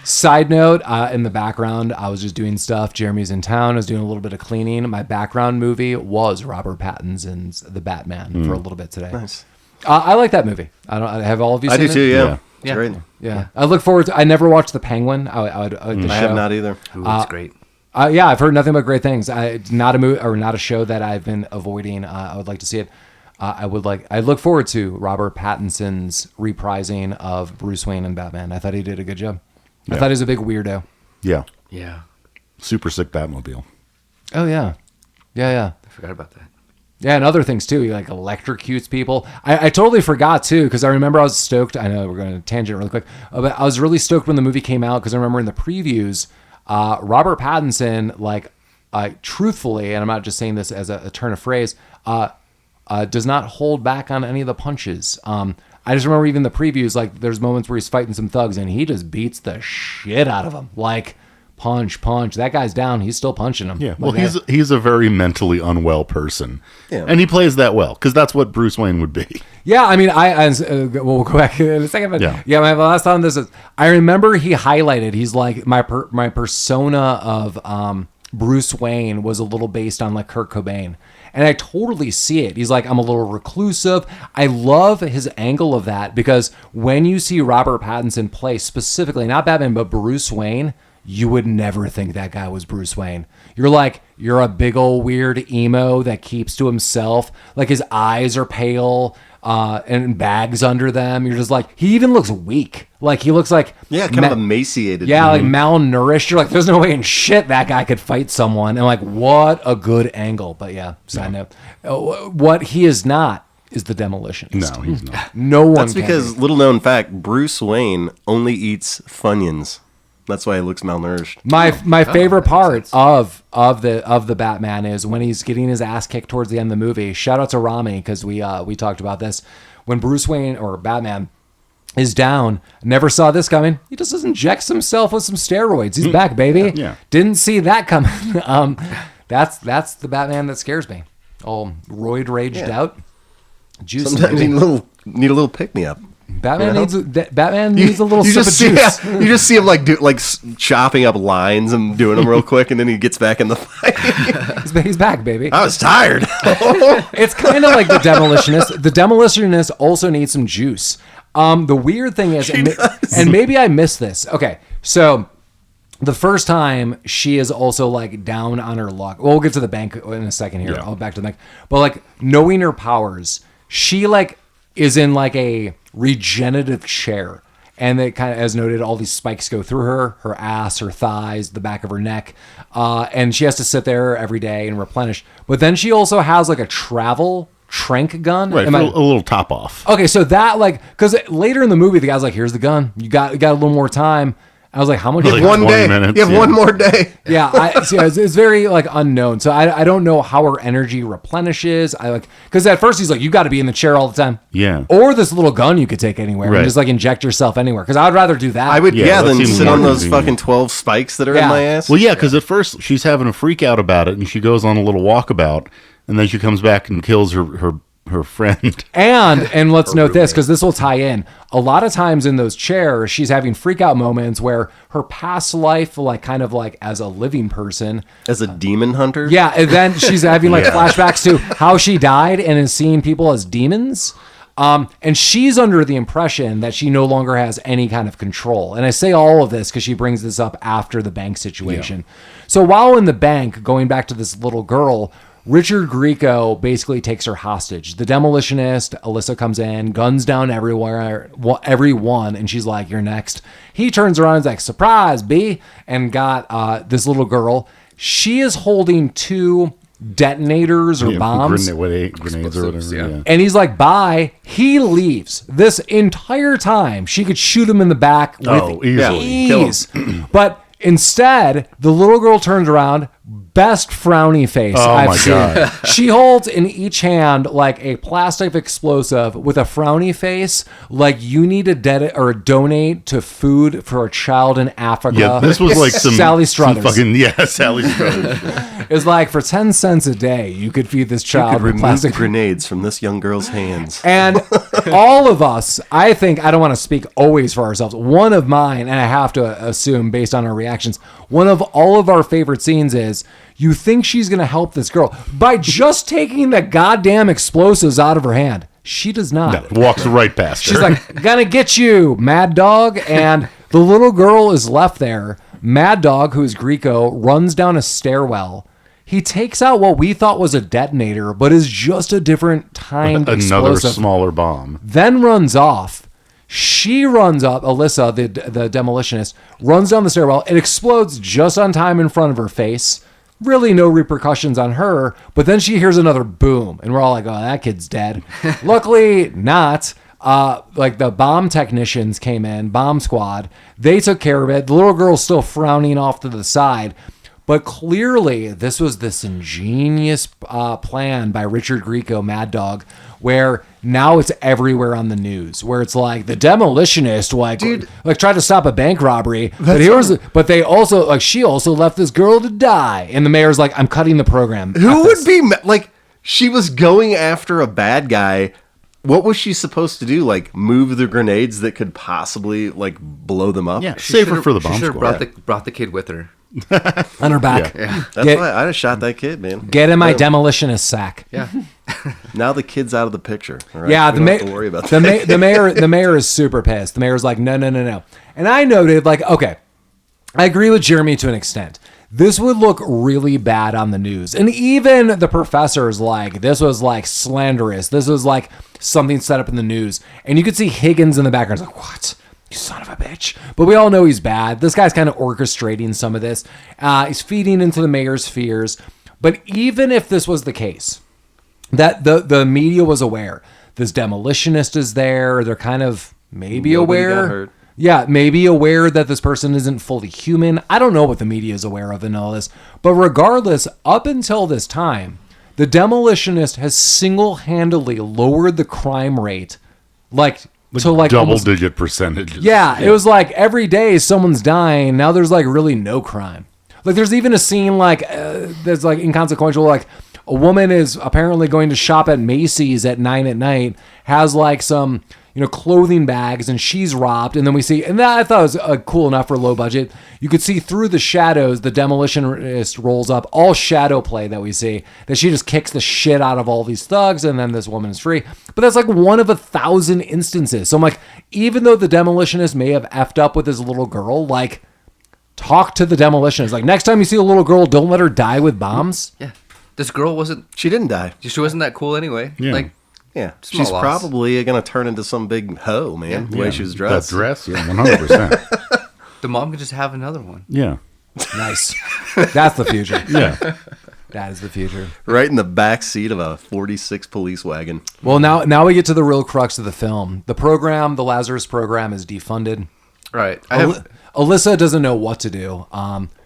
S2: Side note: in the background, I was just doing stuff. Jeremy's in town. I was doing a little bit of cleaning. My background movie was Robert Pattinson's The Batman for a little bit today.
S4: Nice.
S2: I like that movie. Have all of you
S4: I
S2: seen
S4: do
S2: it?
S4: too, yeah.
S3: Yeah.
S4: It's
S1: Yeah.
S4: great.
S2: Yeah, I look forward to. I never watched The Penguin. I would like the show.
S4: I have not either.
S1: Ooh, it's great.
S2: Yeah, I've heard nothing but great things. Not a movie or not a show that I've been avoiding. I would like to see it. I look forward to Robert Pattinson's reprising of Bruce Wayne and Batman. I thought he did a good job. I thought he was a big weirdo.
S3: Yeah.
S1: Yeah.
S3: Super sick Batmobile.
S2: Oh yeah.
S1: I forgot about that.
S2: Yeah, and other things too. He like electrocutes people. I totally forgot too because I remember I was stoked. I know we're going to tangent really quick, but I was really stoked when the movie came out because I remember in the previews, Robert Pattinson, like, truthfully, and I'm not just saying this as a turn of phrase, does not hold back on any of the punches. I just remember even the previews, like there's moments where he's fighting some thugs and he just beats the shit out of them. Like punch. That guy's down. He's still punching him.
S3: Yeah.
S2: Like,
S3: Well, he's a very mentally unwell person.
S4: Yeah.
S3: And he plays that well because that's what Bruce Wayne would be.
S2: yeah. I mean, we'll go back in a second. But
S3: Yeah.
S2: my last time this is, I remember he highlighted, he's like my persona of, Bruce Wayne was a little based on like Kurt Cobain. And I totally see it. He's like, I'm a little reclusive. I love his angle of that because when you see Robert Pattinson play specifically, not Batman, but Bruce Wayne, you would never think that guy was Bruce Wayne. You're like, you're a big old weird emo that keeps to himself. Like his eyes are pale and bags under them. You're just like, he even looks weak. Like he looks like
S4: kind of emaciated.
S2: Yeah, like malnourished. You're like, there's no way in shit that guy could fight someone. And like, what a good angle. But yeah, side note. What he is not is the Demolitionist.
S3: No, he's not.
S2: No one.
S4: That's
S2: can
S4: because,
S2: be.
S4: little known fact, Bruce Wayne only eats Funyuns. That's why he looks malnourished.
S2: My favorite part of the Batman is when he's getting his ass kicked towards the end of the movie. Shout out to Rami because we talked about this. When Bruce Wayne or Batman is down, never saw this coming. He just injects himself with some steroids. He's back, baby.
S3: Yeah.
S2: Didn't see that coming. That's the Batman that scares me. All roid raged out. Juice.
S4: Sometimes you need a little pick me up.
S2: Batman needs a little
S4: you
S2: sip
S4: just
S2: of
S4: see,
S2: juice.
S4: yeah, you just see him chopping up lines and doing them real quick, and then he gets back in the fight.
S2: He's back, baby.
S4: I was tired.
S2: It's kind of like the Demolitionist. The Demolitionist also needs some juice. The weird thing is, and maybe I missed this. Okay, so the first time she is also like down on her luck. Well, we'll get to the bank in a second here.
S3: Yeah.
S2: I'll back to the bank. But like knowing her powers, she like is in like a regenerative chair. And it kind of, as noted, all these spikes go through her ass, her thighs, the back of her neck. And she has to sit there every day and replenish. But then she also has like a travel trank gun.
S3: Right, a little top off.
S2: Okay, so that like, because later in the movie, the guy's like, here's the gun. You got a little more time. I was like, how much?
S3: Like
S4: One
S3: 20
S4: day.
S3: minutes,
S4: You have one more day.
S2: Yeah, it's very like unknown. So I don't know how her energy replenishes. Because at first he's like, you got to be in the chair all the time.
S3: Yeah.
S2: Or this little gun you could take anywhere
S3: Right.
S2: and just like inject yourself anywhere. Because I'd rather do that.
S4: I would,
S3: Yeah, that
S4: than
S3: seems
S4: sit
S3: more
S4: on those
S3: convenient.
S4: fucking 12 spikes that are in
S2: Yeah.
S4: my ass.
S3: Well, yeah, because at first she's having a freak out about it, and she goes on a little walkabout, and then she comes back and kills her friend.
S2: And let's note this, because this will tie in. A lot of times in those chairs, she's having freak out moments where her past life, like kind of like as a living person.
S4: As a demon hunter?
S2: Yeah, and then she's having like flashbacks to how she died and is seeing people as demons. And she's under the impression that she no longer has any kind of control. And I say all of this because she brings this up after the bank situation. So while in the bank, going back to this little girl, Richard Grieco basically takes her hostage. The Demolitionist, Alyssa comes in, guns down everyone, and she's like, you're next. He turns around and is like, surprise, B, and got this little girl. She is holding 2 detonators or bombs.
S3: Grenades or whatever.
S1: yeah.
S3: Yeah.
S2: And he's like, bye. He leaves. This entire time, she could shoot him in the back with
S3: easily.
S2: ease. But instead, the little girl turns around, best frowny face I've
S3: my
S2: seen.
S3: God.
S2: She holds in each hand like a plastic explosive with a frowny face, like you need to donate to food for a child in Africa.
S3: Yeah, this was like some
S2: Sally
S3: some
S2: Struthers.
S3: Sally Struthers.
S2: It's like for 10 cents a day, you could feed this
S4: You
S2: child
S4: could
S2: with
S4: remove
S2: plastic
S4: the grenades from this young girl's hands.
S2: And all of us, I think, I don't want to speak always for ourselves. One of mine, and I have to assume based on our reactions, one of all of our favorite scenes is you think she's going to help this girl by just taking the goddamn explosives out of her hand. She does not.
S3: Walks right past her.
S2: She's like, gonna get you, Mad Dog. And the little girl is left there. Mad Dog, who is Grieco, runs down a stairwell. He takes out what we thought was a detonator, but is just a different timed
S3: another
S2: explosive.
S3: smaller bomb.
S2: Then runs off. She runs up. Alyssa, the Demolitionist, runs down the stairwell. It explodes just on time in front of her face. Really no repercussions on her. But then she hears another boom. And we're all like, oh, that kid's dead. Luckily, not. Like the bomb technicians came in, bomb squad. They took care of it. The little girl's still frowning off to the side. But clearly, this was this ingenious plan by Richard Grieco, Mad Dog, where now it's everywhere on the news. Where it's like the Demolitionist, like tried to stop a bank robbery, but they also like she also left this girl to die, and the mayor's like, I'm cutting the program.
S4: Who would be like? She was going after a bad guy. What was she supposed to do? Like move the grenades that could possibly like blow them up?
S3: Yeah, safer for the bomb
S1: She should
S3: squad.
S1: have brought the kid with her.
S2: on her back.
S1: Yeah.
S4: That's why I'd have shot that kid, man.
S2: Get in my demolitionist sack.
S1: Yeah.
S4: Now the kid's out of the picture. All right?
S2: Yeah,
S4: we don't have to worry about
S2: the
S4: that.
S2: the mayor is super pissed. The mayor's like, no. And I noted, like, okay, I agree with Jeremy to an extent. This would look really bad on the news. And even the professor's like, this was like slanderous. This was like something set up in the news. And you could see Higgins in the background. He's like, what? You son of a bitch. But we all know he's bad. This guy's kind of orchestrating some of this. He's feeding into the mayor's fears. But even if this was the case, that the media was aware, this demolitionist is there. They're kind of maybe
S4: Nobody got
S2: aware.
S4: hurt.
S2: Yeah, maybe aware that this person isn't fully human. I don't know what the media is aware of in all this. But regardless, up until this time, the demolitionist has single-handedly lowered the crime rate to like
S3: double-digit percentages.
S2: Yeah, it was like every day someone's dying. Now there's like really no crime. Like there's even a scene like that's like inconsequential. Like a woman is apparently going to shop at Macy's at 9 at night, has like some clothing bags, and she's robbed. And then we see, and that I thought was cool enough for low budget. You could see through the shadows, the demolitionist rolls up, all shadow play that we see, that she just kicks the shit out of all these thugs, and then this woman is free. But that's like one of 1,000 instances. So I'm like, even though the demolitionist may have effed up with his little girl, like, talk to the demolitionist. Like, next time you see a little girl, don't let her die with bombs.
S1: Yeah. This girl
S4: She didn't die.
S1: she wasn't that cool anyway.
S3: Yeah.
S1: Like,
S4: Yeah,
S1: Small
S4: she's
S1: loss.
S4: probably going to turn into some big hoe, man, the way she was dressed.
S3: That dress, yeah, 100%.
S1: the mom could just have another one.
S3: Yeah.
S2: Nice. That's the future.
S3: Yeah.
S2: That is the future.
S4: Right in the back seat of a 46 police wagon.
S2: Well, now we get to the real crux of the film. The program, the Lazarus program, is defunded.
S1: Right.
S2: Alyssa doesn't know what to do.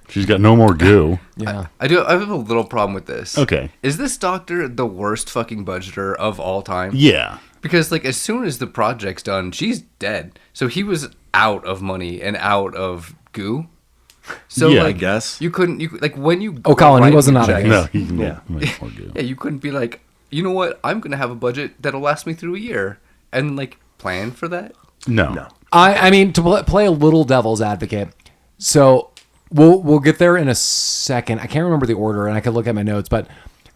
S3: She's got no more goo.
S2: Yeah.
S1: I have a little problem with this.
S3: Okay.
S1: Is this doctor the worst fucking budgeter of all time?
S3: Yeah.
S1: Because like as soon as the project's done, she's dead. So he was out of money and out of goo. So
S3: Yeah, I
S1: like
S4: guess.
S1: you couldn't like when you
S2: Oh, Collin, he
S1: write
S2: wasn't out of
S1: checks-
S2: goo.
S3: No, he can
S4: Yeah.
S3: make more goo.
S1: Yeah, you couldn't be like, you know what? I'm gonna have a budget that'll last me through a year, and like plan for that.
S3: No.
S2: I mean, to play a little devil's advocate. So we'll get there in a second. I can't remember the order, and I could look at my notes. But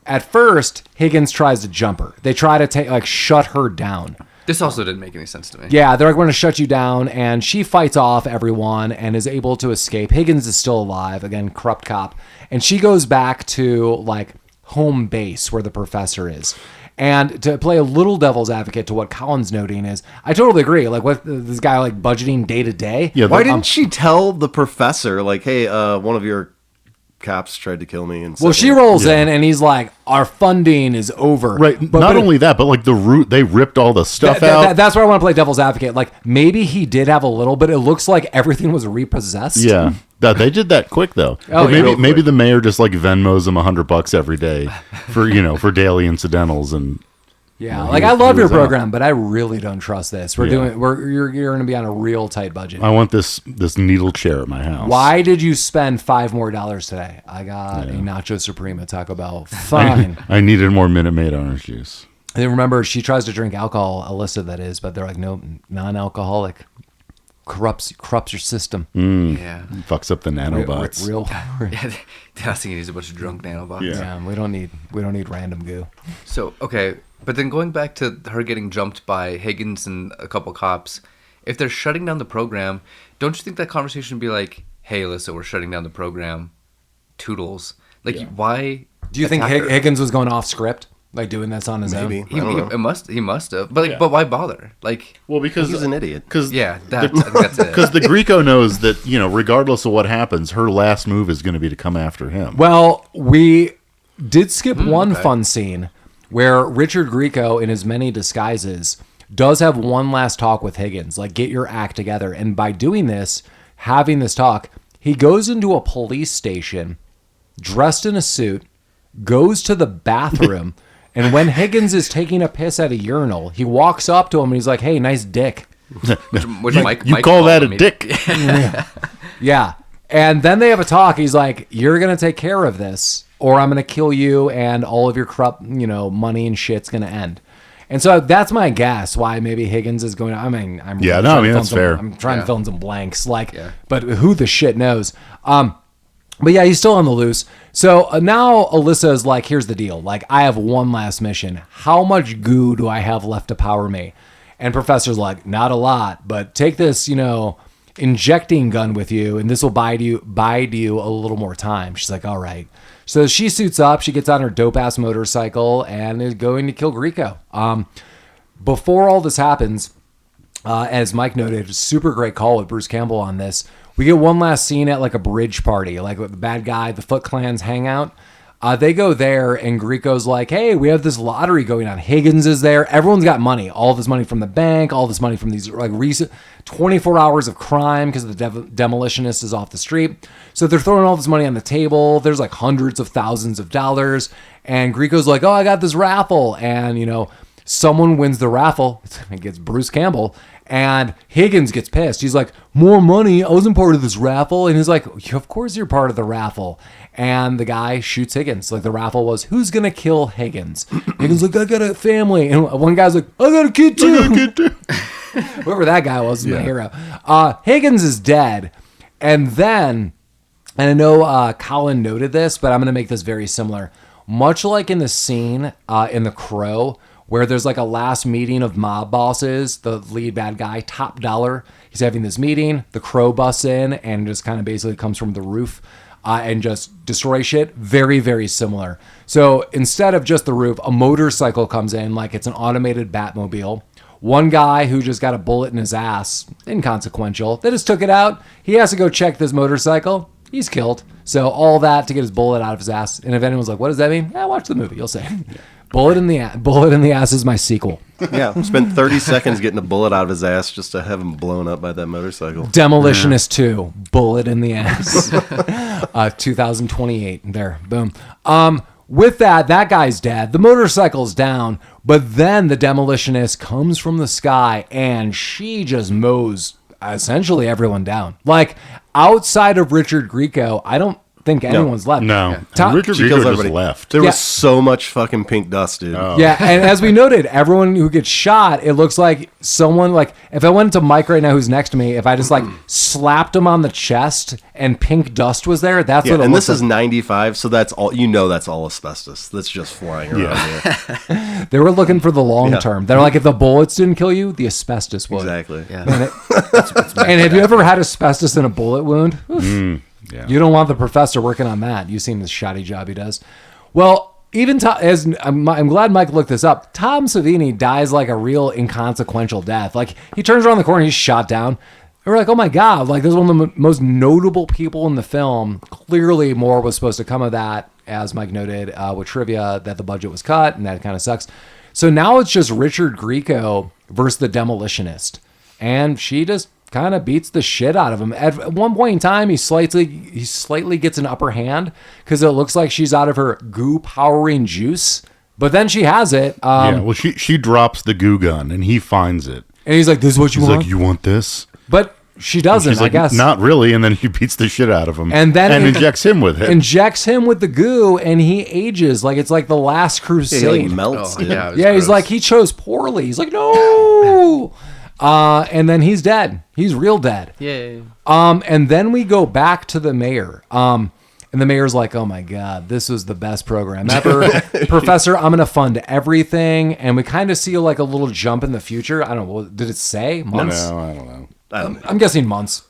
S2: at first, Higgins tries to jump her. They try to shut her down.
S1: This also didn't make any sense to me.
S2: Yeah, they're going to shut you down, and she fights off everyone and is able to escape. Higgins is still alive, again, corrupt cop, and she goes back to like home base where the professor is. And to play a little devil's advocate to what Colin's noting is, I totally agree. Like, what this guy like budgeting day to day?
S3: Yeah.
S4: Why didn't she tell the professor, like, hey, one of your cops tried to kill me? And
S2: Well, she rolls in, and he's like, our funding is over.
S3: Right. Not only that, but like the root, they ripped all the stuff out.
S2: That's where I want to play devil's advocate. Like, maybe he did have a little, but it looks like everything was repossessed.
S3: Yeah. They did that quick though.
S2: Oh,
S3: But
S2: yeah.
S3: maybe the mayor just like Venmos him $100 every day for daily incidentals and
S2: Yeah,
S3: Yeah,
S2: like
S3: he
S2: I
S3: was-
S2: love
S3: he
S2: your
S3: was out.
S2: program, but I really don't trust this. You're going to be on a real tight budget.
S3: I want this needle chair at my house.
S2: Why did you spend $5 more today? I got a Nacho Supreme at Taco Bell. Fine.
S3: I needed more Minute Maid orange juice.
S2: And remember, she tries to drink alcohol, Alyssa that is, but they're like, no, non-alcoholic. Corrupts your system.
S1: Yeah.
S3: Fucks up the nanobots.
S2: Real.
S1: Yeah. I was thinking he's a bunch of drunk nanobots.
S3: Yeah.
S2: Yeah, we don't need random goo.
S1: So okay, but then going back to her getting jumped by Higgins and a couple cops, if they're shutting down the program, don't you think that conversation would be like, "Hey, Alyssa, we're shutting down the program. Toodles." Like, why?
S2: Do you think
S1: attack her?
S2: Higgins was going off script, like doing this on his
S4: Maybe.
S2: own?
S1: He must have. But like,
S3: Yeah.
S1: but why bother? Like,
S3: Well, because
S4: He's an idiot.
S3: Because
S1: yeah, I think that's it.
S3: Because the Grieco knows that regardless of what happens, her last move is going to be to come after him.
S2: Well, we did skip one
S1: okay.
S2: fun scene where Richard Grieco, in his many disguises, does have one last talk with Higgins, like, get your act together. And by doing this, having this talk, he goes into a police station, dressed in a suit, goes to the bathroom, and when Higgins is taking a piss at a urinal, he walks up to him and he's like, hey, nice dick.
S1: Which Mike
S3: you
S1: Mike
S3: call
S1: called
S3: that a
S1: him.
S3: dick?
S2: Yeah. And then they have a talk. He's like, you're going to take care of this, or I'm going to kill you, and all of your corrupt, money and shit's going to end. And so that's my guess why maybe Higgins is going to, I'm
S3: Yeah,
S2: really
S3: no, I
S2: trying
S3: mean,
S2: to
S3: that's
S2: fill
S3: fair.
S2: I'm trying to
S1: Yeah.
S2: fill in some blanks,
S1: Yeah.
S2: but who the shit knows. But yeah, he's still on the loose. So now Alyssa is like, here's the deal. Like, I have one last mission. How much goo do I have left to power me? And Professor's like, not a lot, but take this, injecting gun with you, and this will bide you a little more time. She's like, all right. So she suits up. She gets on her dope-ass motorcycle and is going to kill Grieco. Before all this happens, as Mike noted, super great call with Bruce Campbell on this. We get one last scene at like a bridge party, like with the bad guy, the Foot Clan's hangout. They go there, and Grieco's like, hey, we have this lottery going on. Higgins is there. Everyone's got money. All this money from the bank, all this money from these like recent 24 hours of crime because the demolitionist is off the street. So they're throwing all this money on the table. There's like hundreds of thousands of dollars. And Grieco's like, oh, I got this raffle. And, someone wins the raffle. It gets Bruce Campbell. And Higgins gets pissed. He's like, more money? I wasn't part of this raffle. And he's like, of course you're part of the raffle. And the guy shoots Higgins. Like, the raffle was, who's going to kill Higgins? Higgins like, I got a family. And one guy's like, I got a kid too. Whoever that guy was my hero. Higgins is dead. And then, and I know Collin noted this, but I'm going to make this very similar. Much like in the scene in The Crow, where there's like a last meeting of mob bosses, the lead bad guy, Top Dollar, he's having this meeting, the Crow busts in and just kind of basically comes from the roof and just destroys shit. Very, very similar. So instead of just the roof, a motorcycle comes in like it's an automated Batmobile. One guy who just got a bullet in his ass, inconsequential, they just took it out. He has to go check this motorcycle. He's killed. So all that to get his bullet out of his ass. And if anyone's like, what does that mean? Watch the movie. You'll see. Bullet in the Ass is my sequel.
S4: Yeah, spent 30 seconds getting a bullet out of his ass just to have him blown up by that motorcycle.
S2: Demolitionist 2, Bullet in the Ass. 2028. There, boom. With that guy's dead. The motorcycle's down, but then the demolitionist comes from the sky and she just mows essentially everyone down. Like, outside of Richard Grieco, I don't think anyone's left.
S3: No.
S2: Tom,
S3: Richard Grieco just left.
S4: There was so much fucking pink dust, dude.
S3: Oh.
S2: Yeah, and as we noted, everyone who gets shot, it looks like someone, like, if I went to Mike right now who's next to me, if I just, like, slapped him on the chest and pink dust was there, that's what it
S4: and
S2: looks
S4: this
S2: like.
S4: is 95, so that's all, that's all asbestos. That's just flying around here.
S2: They were looking for the long term. They're like, if the bullets didn't kill you, the asbestos would.
S4: Exactly.
S1: Yeah.
S2: And have you ever had asbestos in a bullet wound?
S3: Yeah.
S2: You don't want the professor working on that. You've seen the shoddy job he does. Well, even I'm glad Mike looked this up. Tom Savini dies like a real inconsequential death. Like, he turns around the corner, he's shot down. And we're like, oh my God, like, this is one of the most notable people in the film. Clearly more was supposed to come of that, as Mike noted with trivia, that the budget was cut, and that kind of sucks. So now it's just Richard Grieco versus the demolitionist. And she just kind of beats the shit out of him. At one point in time, he slightly gets an upper hand because it looks like she's out of her goo powering juice. But then she has it.
S3: Well, she drops the goo gun and he finds it.
S2: And he's like, "This is what you want?"
S3: He's like, "You want this?"
S2: But she doesn't.
S3: She's like,
S2: I guess
S3: not really. And then she beats the shit out of him,
S2: and then
S3: injects him with it.
S2: Injects him with the goo, and he ages like it's like the Last Crusade.
S4: Yeah, he like melts. Dude.
S2: Yeah, he's like, he chose poorly. He's like, no. And then he's dead. He's real dead.
S1: Yay.
S2: And then we go back to the mayor. And the mayor's like, oh my God, this was the best program ever. Professor, I'm going to fund everything. And we kind of see like a little jump in the future. I don't know. Did it say months?
S3: No, I don't know.
S2: I'm guessing months.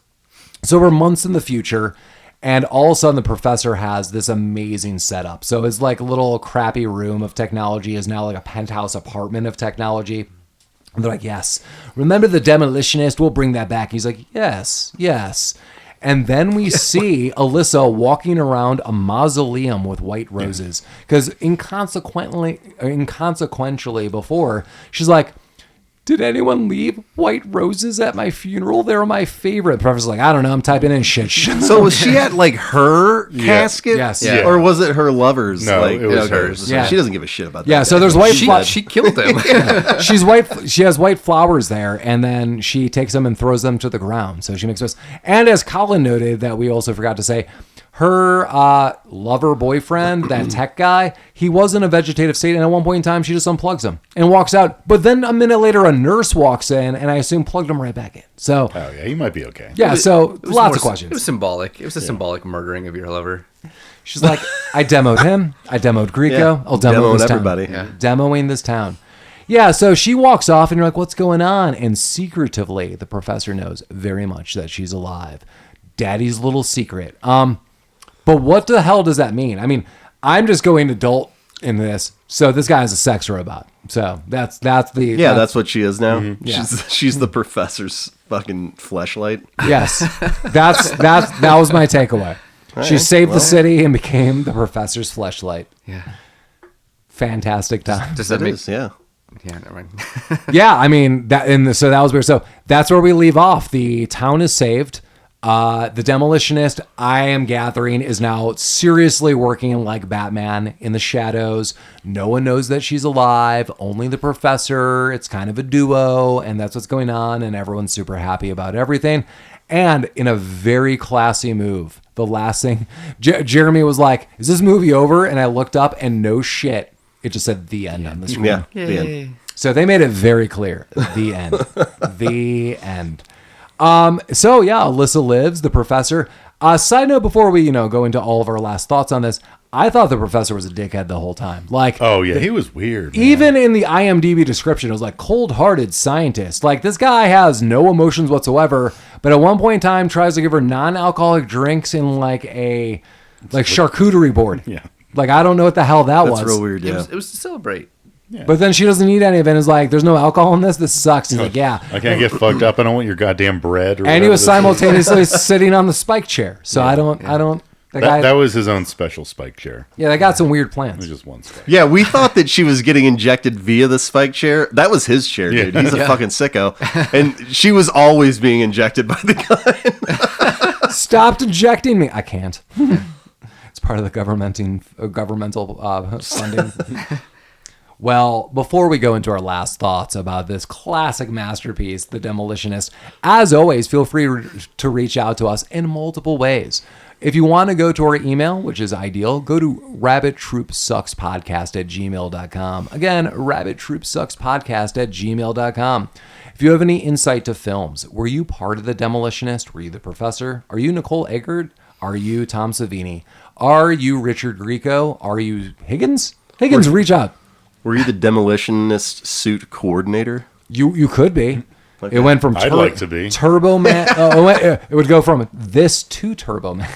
S2: So we're months in the future. And all of a sudden the professor has this amazing setup. So his like little crappy room of technology is now like a penthouse apartment of technology. And they're like, yes, remember the demolitionist? We'll bring that back. He's like, yes. And then we see Alyssa walking around a mausoleum with white roses. Because inconsequently before, she's like, did anyone leave white roses at my funeral? They were my favorite. The professor's like, I don't know. I'm typing in shit.
S4: So was she at like her casket?
S2: Yes.
S1: Yeah.
S4: Or was it her lover's?
S3: No,
S4: like,
S3: it was hers.
S2: Yeah.
S4: She doesn't give a shit about that.
S2: Yeah, so there's white
S1: She killed him.
S2: She's white. She has white flowers there, and then she takes them and throws them to the ground. So she makes this. And as Collin noted, that we also forgot to say, Her lover boyfriend, that tech guy, he was in a vegetative state, and at one point in time, she just unplugs him and walks out. But then a minute later, a nurse walks in, and I assume plugged him right back in. So,
S3: Oh yeah, he might be okay.
S2: yeah, so lots of questions.
S1: It was symbolic. It was a symbolic murdering of your lover.
S2: She's like, I demoed him. I demoed Grieco.
S4: Yeah,
S2: I'll demo
S4: demoing
S2: this
S4: everybody.
S2: town. Demoing this town. Yeah, so she walks off, and you're like, what's going on? And secretively, the professor knows very much that she's alive. Daddy's little secret. But what the hell does that mean? I mean, I'm just going adult in this. So this guy is a sex robot. So that's
S4: That's what she is now.
S2: Yeah.
S4: She's the professor's fucking fleshlight.
S2: Yes, that was my takeaway. She saved the city and became the professor's fleshlight.
S1: Yeah.
S2: Fantastic time.
S1: Does that make?
S4: Yeah.
S1: Yeah, never mind.
S2: Yeah, I mean so that was weird. So that's where we leave off. The town is saved. The demolitionist, I am gathering, is now seriously working like Batman in the shadows. No one knows that she's alive. Only the professor. It's kind of a duo, and that's what's going on. And everyone's super happy about everything. And in a very classy move, the last thing, Jeremy was like, "Is this movie over?" And I looked up, and no shit, it just said "the end" on the screen.
S4: Yeah. The end.
S2: So they made it very clear. The end. The end. So yeah, Alyssa lives, the professor. Side note before we, go into all of our last thoughts on this, I thought the professor was a dickhead the whole time. Like,
S3: Oh yeah, he was weird. Man.
S2: even in the IMDb description, it was like cold-hearted scientist. Like, this guy has no emotions whatsoever, but at one point in time tries to give her non-alcoholic drinks in like a charcuterie board.
S3: Yeah.
S2: Like, I don't know what the hell that was.
S4: That's real weird.
S1: It
S4: Yeah.
S1: was to celebrate.
S2: But then she doesn't eat any of it. And is like, there's no alcohol in this. This sucks. He's like, yeah.
S3: I can't get fucked up. I don't want your goddamn bread. Or
S2: And he was
S3: whatever this is.
S2: simultaneously sitting on the spike chair. So I don't. The guy,
S3: That was his own special spike chair.
S2: yeah, they got some weird
S3: It
S2: plans.
S3: was just one spike.
S4: Yeah, we thought that she was getting injected via the spike chair. That was his chair, dude. He's a fucking sicko. And she was always being injected by the guy.
S2: Stopped injecting me. I can't. It's part of the governmental funding. Well, before we go into our last thoughts about this classic masterpiece, The Demolitionist, as always, feel free to reach out to us in multiple ways. If you want to go to our email, which is ideal, go to rabbittroopsuckspodcast@gmail.com. Again, rabbittroopsuckspodcast@gmail.com. If you have any insight to films, were you part of The Demolitionist? Were you the professor? Are you Nicole Eggert? Are you Tom Savini? Are you Richard Grieco? Are you Higgins? Higgins, reach out.
S4: Were you the demolitionist suit coordinator?
S2: You could be. It went from
S3: I'd like to be.
S2: Turbo Man. It would go from this to Turbo Man.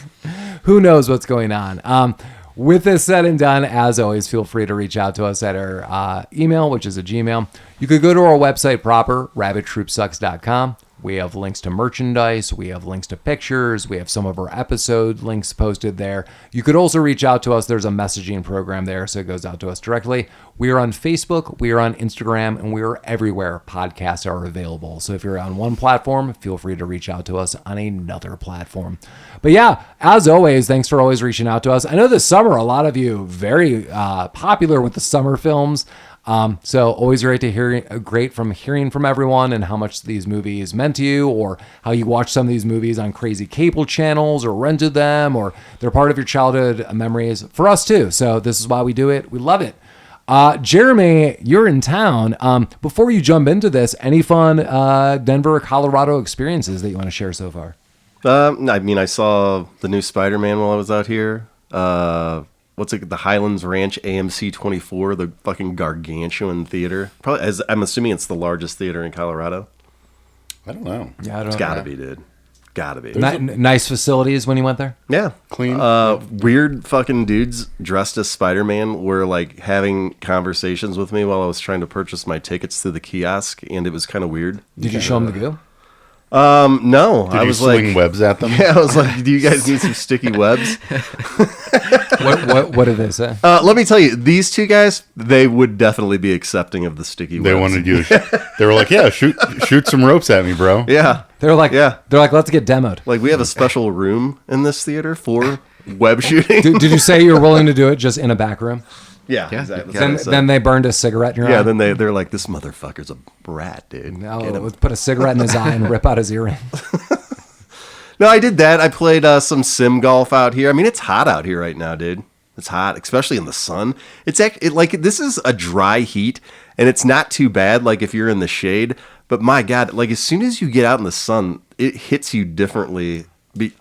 S2: Who knows what's going on? With this said and done, as always, feel free to reach out to us at our email, which is a Gmail. You could go to our website proper, rabbittroopsucks.com. We have links to merchandise. We have links to pictures. We have some of our episode links posted there. You could also reach out to us. There's a messaging program there, so it goes out to us directly. We are on Facebook. We are on Instagram, and we are everywhere podcasts are available. So if you're on one platform, feel free to reach out to us on another platform. But yeah, as always, thanks for always reaching out to us. I know this summer, a lot of you very popular with the summer films. So always great from hearing from everyone and how much these movies meant to you, or how you watch some of these movies on crazy cable channels or rented them, or they're part of your childhood memories for us too. So this is why we do it. We love it. Jeremy, you're in town. Before you jump into this, any fun Denver, Colorado experiences that you want to share so far?
S4: I mean, I saw the new Spider-Man while I was out here. What's it? The Highlands Ranch AMC 24, the fucking gargantuan theater. Probably, I'm assuming it's the largest theater in Colorado.
S3: I don't know.
S2: Yeah, I don't
S4: It's gotta be, dude. Gotta be.
S2: Nice facilities when you went there?
S4: Yeah.
S3: Clean.
S4: Weird fucking dudes dressed as Spider-Man were like having conversations with me while I was trying to purchase my tickets to the kiosk, and it was kind of weird.
S2: Did you show them the goo?
S4: No.
S3: Did
S4: I
S3: you
S4: was
S3: swing
S4: like,
S3: webs at them?
S4: yeah, I was like, do you guys need some sticky webs?
S2: What did they say?
S4: Let me tell you, these two guys, they would definitely be accepting of the sticky
S3: They
S4: webs.
S3: wanted you. They were like, "Yeah, shoot some ropes at me, bro."
S4: Yeah.
S2: They're like,
S4: Yeah.
S2: let's get demoed.
S4: Like, we have a special room in this theater for web shooting.
S2: Did you say you were willing to do it just in a back room?
S4: Yeah,
S1: Yeah.
S4: exactly.
S2: Then they burned a cigarette in your
S4: yeah,
S2: eye?
S4: then they're like, this motherfucker's a rat, dude.
S2: No,
S4: Get him.
S2: let's put a cigarette in his eye and rip out his earring.
S4: No, I did that. I played some sim golf out here. I mean, it's hot out here right now, dude. It's hot, especially in the sun. Like this is a dry heat, and it's not too bad. Like if you're in the shade, but my God, like as soon as you get out in the sun, it hits you differently.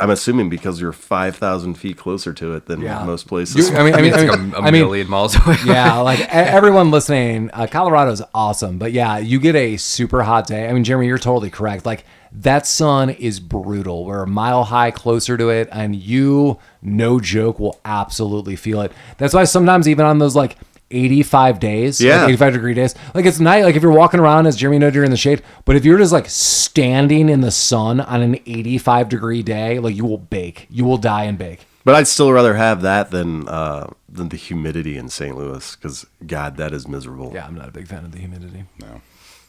S4: I'm assuming because you're 5,000 feet closer to it than most places.
S1: I mean, it's like a million miles away.
S2: Yeah, like everyone listening, Colorado's awesome, but yeah, you get a super hot day. I mean, Jeremy, you're totally correct. Like that sun is brutal. We're a mile high closer to it, and you, no joke, will absolutely feel it. That's why sometimes even on those like 85 days, like 85 degree days, like it's night. Like if you're walking around, as Jeremy noted, you're in the shade, but if you're just like standing in the sun on an 85 degree day, like you will bake. You will die and bake.
S4: But I'd still rather have that than the humidity in St. Louis, because God, that is miserable.
S2: Yeah, I'm not a big fan of the humidity.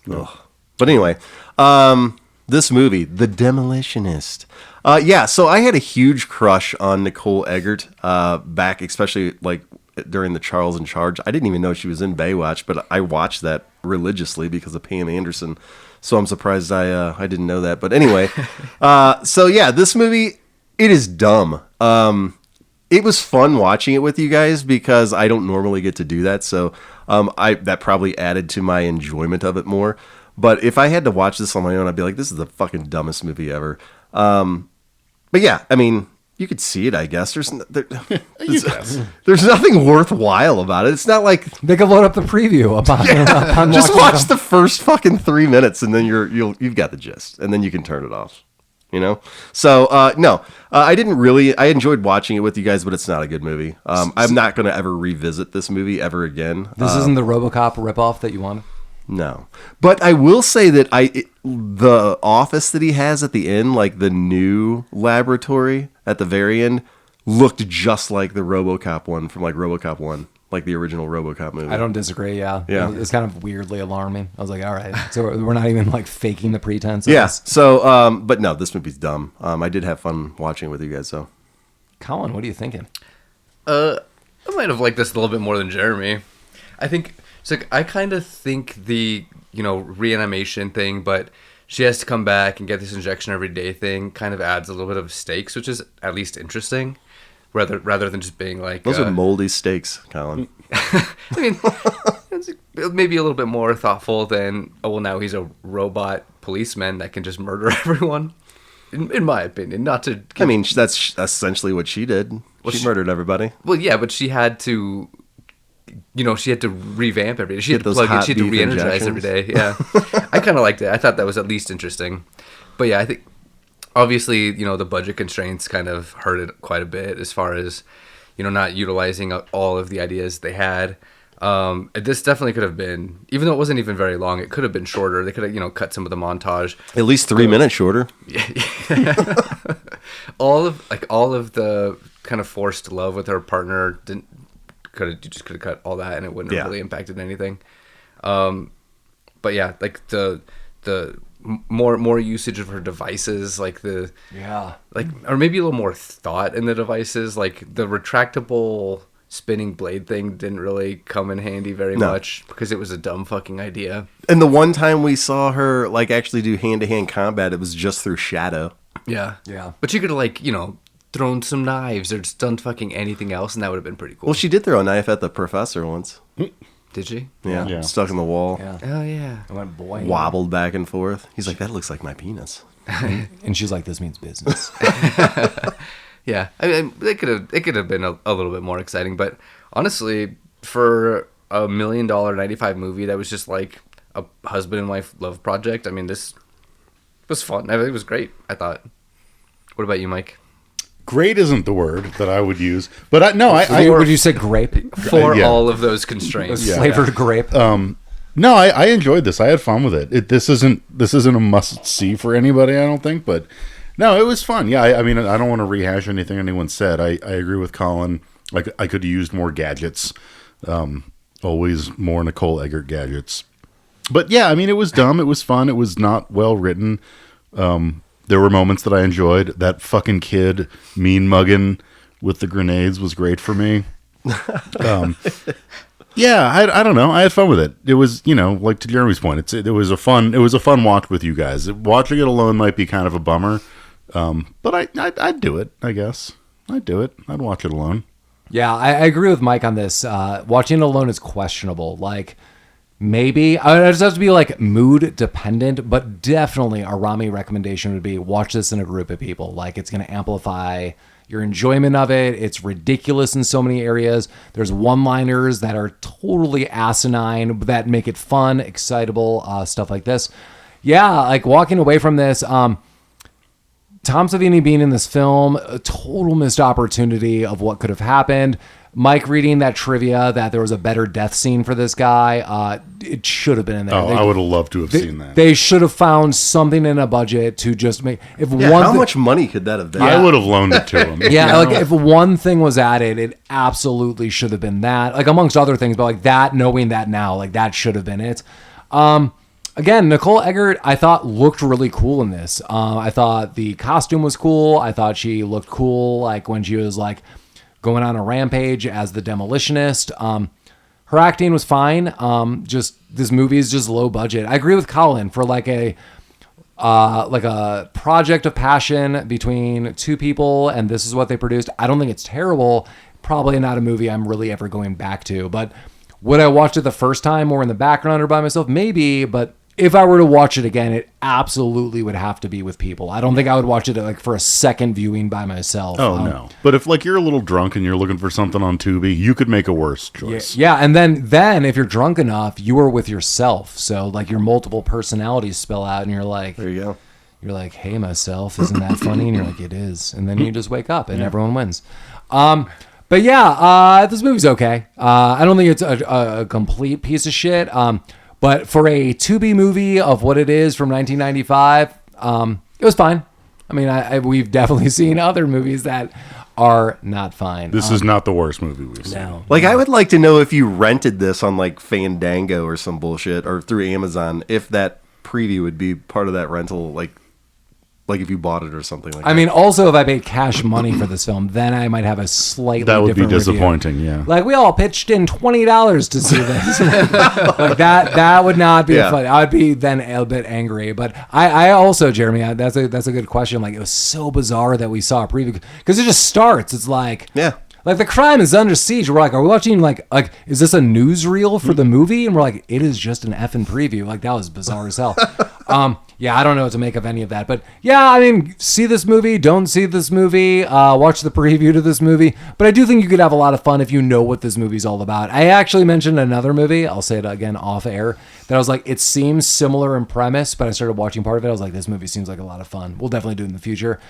S3: No.
S4: But anyway, this movie, The Demolitionist. So I had a huge crush on Nicole Eggert back, especially like during the Charles in Charge. I didn't even know she was in Baywatch, but I watched that religiously because of Pam Anderson. So I'm surprised I didn't know that. But anyway, this movie, it is dumb. It was fun watching it with you guys because I don't normally get to do that. So that probably added to my enjoyment of it more. But if I had to watch this on my own, I'd be like, this is the fucking dumbest movie ever. But yeah, I mean, you could see it, I guess. There's nothing worthwhile about it. It's not like
S2: they could load up the preview upon
S4: just watch the first fucking 3 minutes, and then you've got the gist, and then you can turn it off. You know. So I didn't really. I enjoyed watching it with you guys, but it's not a good movie. I'm not going to ever revisit this movie ever again.
S2: This isn't the RoboCop ripoff that you wanted.
S4: No, but I will say that the office that he has at the end, like the new laboratory at the very end, looked just like the RoboCop one from like RoboCop 1, like the original RoboCop movie.
S2: I don't disagree. Yeah. It's kind of weirdly alarming. I was like, all right, so we're not even like faking the pretense.
S4: Yeah. So, but no, this movie's dumb. I did have fun watching it with you guys. So,
S2: Collin, what are you thinking?
S1: I might have liked this a little bit more than Jeremy. I think. So I kind of think the, reanimation thing, but she has to come back and get this injection every day thing kind of adds a little bit of stakes, which is at least interesting, rather than just being like...
S4: Those are moldy steaks, Collin.
S1: I mean, it's maybe a little bit more thoughtful than, now he's a robot policeman that can just murder everyone, in my opinion. Not to...
S4: I mean, that's essentially what she did. Well, she murdered everybody.
S1: Well, yeah, but she had to... she had to revamp every day. She had to plug in. She had to re-energize every day. Yeah. I kind of liked it. I thought that was at least interesting. But yeah, I think obviously, the budget constraints kind of hurt it quite a bit as far as, not utilizing all of the ideas they had. This definitely could have been, even though it wasn't even very long, it could have been shorter. They could have, cut some of the montage.
S4: At least 3 minutes shorter.
S1: all of the kind of forced love with her partner you just could have cut all that and it wouldn't have really impacted anything. But yeah, like the more usage of her devices, or maybe a little more thought in the devices. Like the retractable spinning blade thing didn't really come in handy very much because it was a dumb fucking idea.
S4: And the one time we saw her like actually do hand-to-hand combat, it was just through shadow.
S1: Yeah. But you could have thrown some knives or just done fucking anything else, and that would have been pretty cool.
S4: Well, she did throw a knife at the professor once.
S1: Did she?
S4: Yeah. Stuck in the wall.
S2: Yeah.
S1: Oh yeah.
S2: I went boy.
S4: Wobbled back and forth. He's like, that looks like my penis.
S2: And she's like, this means business.
S1: Yeah. I mean, it could have been a little bit more exciting, but honestly, for a $1 million 95 movie that was just like a husband and wife love project, I mean, this was fun. It was great, I thought. What about you, Mike?
S3: Great isn't the word that I would use, but
S2: would you say grape?
S1: For all of those constraints.
S2: Flavored grape.
S3: No, I enjoyed this. I had fun with it. This isn't a must see for anybody, I don't think, but no, it was fun. Yeah, I mean, I don't want to rehash anything anyone said. I agree with Collin. Like, I could have used more gadgets. Always more Nicole Eggert gadgets. But yeah, I mean, it was dumb. It was fun. It was not well written. There were moments that I enjoyed. That fucking kid mean mugging with the grenades was great for me. Yeah, I don't know. I had fun with it. It was, like to Jeremy's point, it was a fun watch with you guys. Watching it alone might be kind of a bummer. But I'd do it, I guess. I'd do it. I'd watch it alone.
S2: Yeah, I agree with Mike on this. Watching it alone is questionable. Like, maybe it just has to be like mood dependent, but definitely a Rami recommendation would be watch this in a group of people. Like, it's going to amplify your enjoyment of it. It's ridiculous in so many areas. There's one-liners that are totally asinine that make it fun, excitable, stuff like this. Yeah, like walking away from this, Tom Savini being in this film, a total missed opportunity of what could have happened. Mike reading that trivia that there was a better death scene for this guy. It should have been in there.
S3: Oh, I would have loved to have seen that.
S2: They should have found something in a budget to just make.
S4: How much money could that have been?
S3: I would have loaned it to him.
S2: Yeah, like if one thing was added, it absolutely should have been that. Like amongst other things, but like that, knowing that now, like that should have been it. Again, Nicole Eggert, I thought looked really cool in this. I thought the costume was cool. I thought she looked cool, like when she was like going on a rampage as the Demolitionist. Her acting was fine. Just this movie is just low budget. I agree with Collin for like a project of passion between two people, and this is what they produced. I don't think it's terrible. Probably not a movie I'm really ever going back to. But would I watch it the first time or in the background or by myself? Maybe, but if I were to watch it again, it absolutely would have to be with people. I don't think I would watch it like for a second viewing by myself.
S3: Oh, no. But if like you're a little drunk and you're looking for something on Tubi, you could make a worse choice.
S2: Yeah, and then if you're drunk enough, you are with yourself. So like your multiple personalities spill out and you're like,
S4: there you go.
S2: You're like, hey, myself, isn't that funny? And you're like, it is. And then you just wake up and everyone wins. But yeah, this movie's okay. I don't think it's a complete piece of shit. But for a Tubi movie of what it is from 1995, it was fine. I mean, we've definitely seen other movies that are not fine.
S3: This is not the worst movie we've seen.
S2: No.
S4: Like, I would like to know if you rented this on like Fandango or some bullshit or through Amazon, if that preview would be part of that rental, like if you bought it or something like that.
S2: I mean, also, if I paid cash money for this film, then I might have a slightly
S3: That would be
S2: different review.
S3: disappointing, yeah.
S2: Like, we all pitched in $20 to see this. Like, that would not be fun. I would be then a bit angry. But I also, Jeremy, that's a good question. Like, it was so bizarre that we saw a preview. Because it just starts. It's like...
S4: Yeah.
S2: Like, the crime is under siege. We're like, are we watching, like, is this a newsreel for the movie? And we're like, it is just an effing preview. Like, that was bizarre as hell. Yeah, I don't know what to make of any of that. But, yeah, I mean, see this movie, don't see this movie, watch the preview to this movie. But I do think you could have a lot of fun if you know what this movie's all about. I actually mentioned another movie, I'll say it again off air, that I was like, it seems similar in premise, but I started watching part of it. I was like, this movie seems like a lot of fun. We'll definitely do it in the future.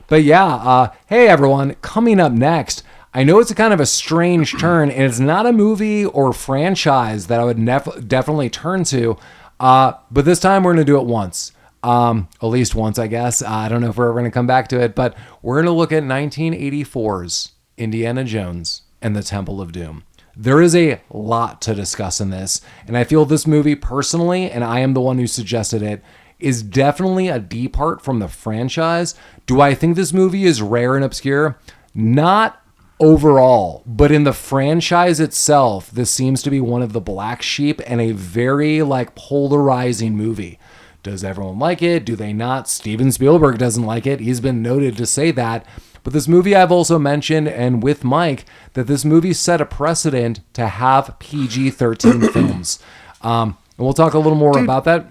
S2: But, yeah, hey, everyone, coming up next... I know it's a kind of a strange turn, and it's not a movie or franchise that I would definitely turn to, but this time we're going to do it once. At least once, I guess. I don't know if we're ever going to come back to it, but we're going to look at 1984's Indiana Jones and the Temple of Doom. There is a lot to discuss in this, and I feel this movie personally, and I am the one who suggested it, is definitely a depart from the franchise. Do I think this movie is rare and obscure? Not overall, but in the franchise itself, this seems to be one of the black sheep and a very like polarizing movie. Does everyone like it? Do they not? Steven Spielberg doesn't like it. He's been noted to say that. But this movie, I've also mentioned, and with Mike, that this movie set a precedent to have PG-13 films. And we'll talk a little more about that.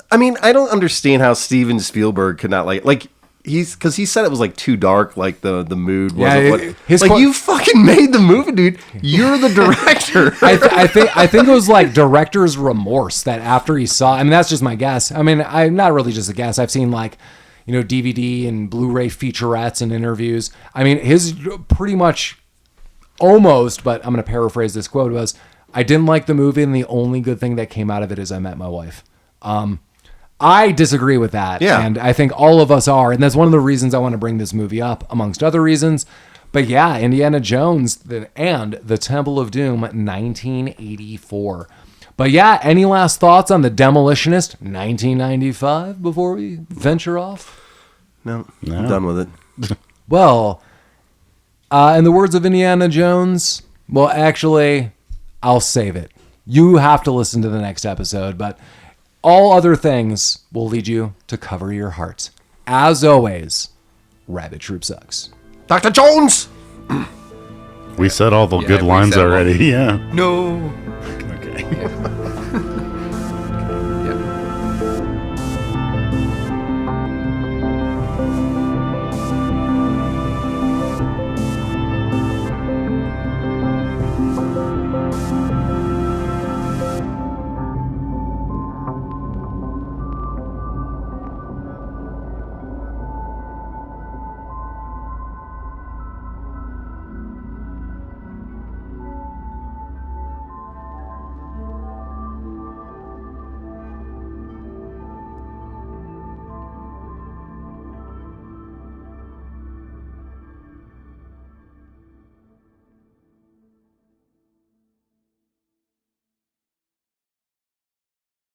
S4: I mean, I don't understand how Steven Spielberg could not like because he said it was like too dark, like the mood wasn't you fucking made the movie, dude. You're the director.
S2: I think it was like director's remorse that after he saw. I mean, that's just my guess. I mean, I'm not really just a guess. I've seen like, you know, DVD and Blu-ray featurettes and interviews. I mean, his pretty much almost, but I'm going to paraphrase this quote, was, I didn't like the movie, and the only good thing that came out of it is I met my wife. I disagree with that, and I think all of us are, and that's one of the reasons I want to bring this movie up, amongst other reasons. But yeah, Indiana Jones and the Temple of Doom, 1984. But yeah, any last thoughts on the Demolitionist, 1995, before we venture off?
S4: No. I'm done with it.
S2: Well, in the words of Indiana Jones, well, actually, I'll save it. You have to listen to the next episode, but all other things will lead you to cover your heart. As always, Rabbit Troop sucks.
S4: Dr. Jones!
S3: We said all the good
S1: we
S3: lines
S1: said them all.
S3: already. Yeah.
S1: No.
S3: Okay.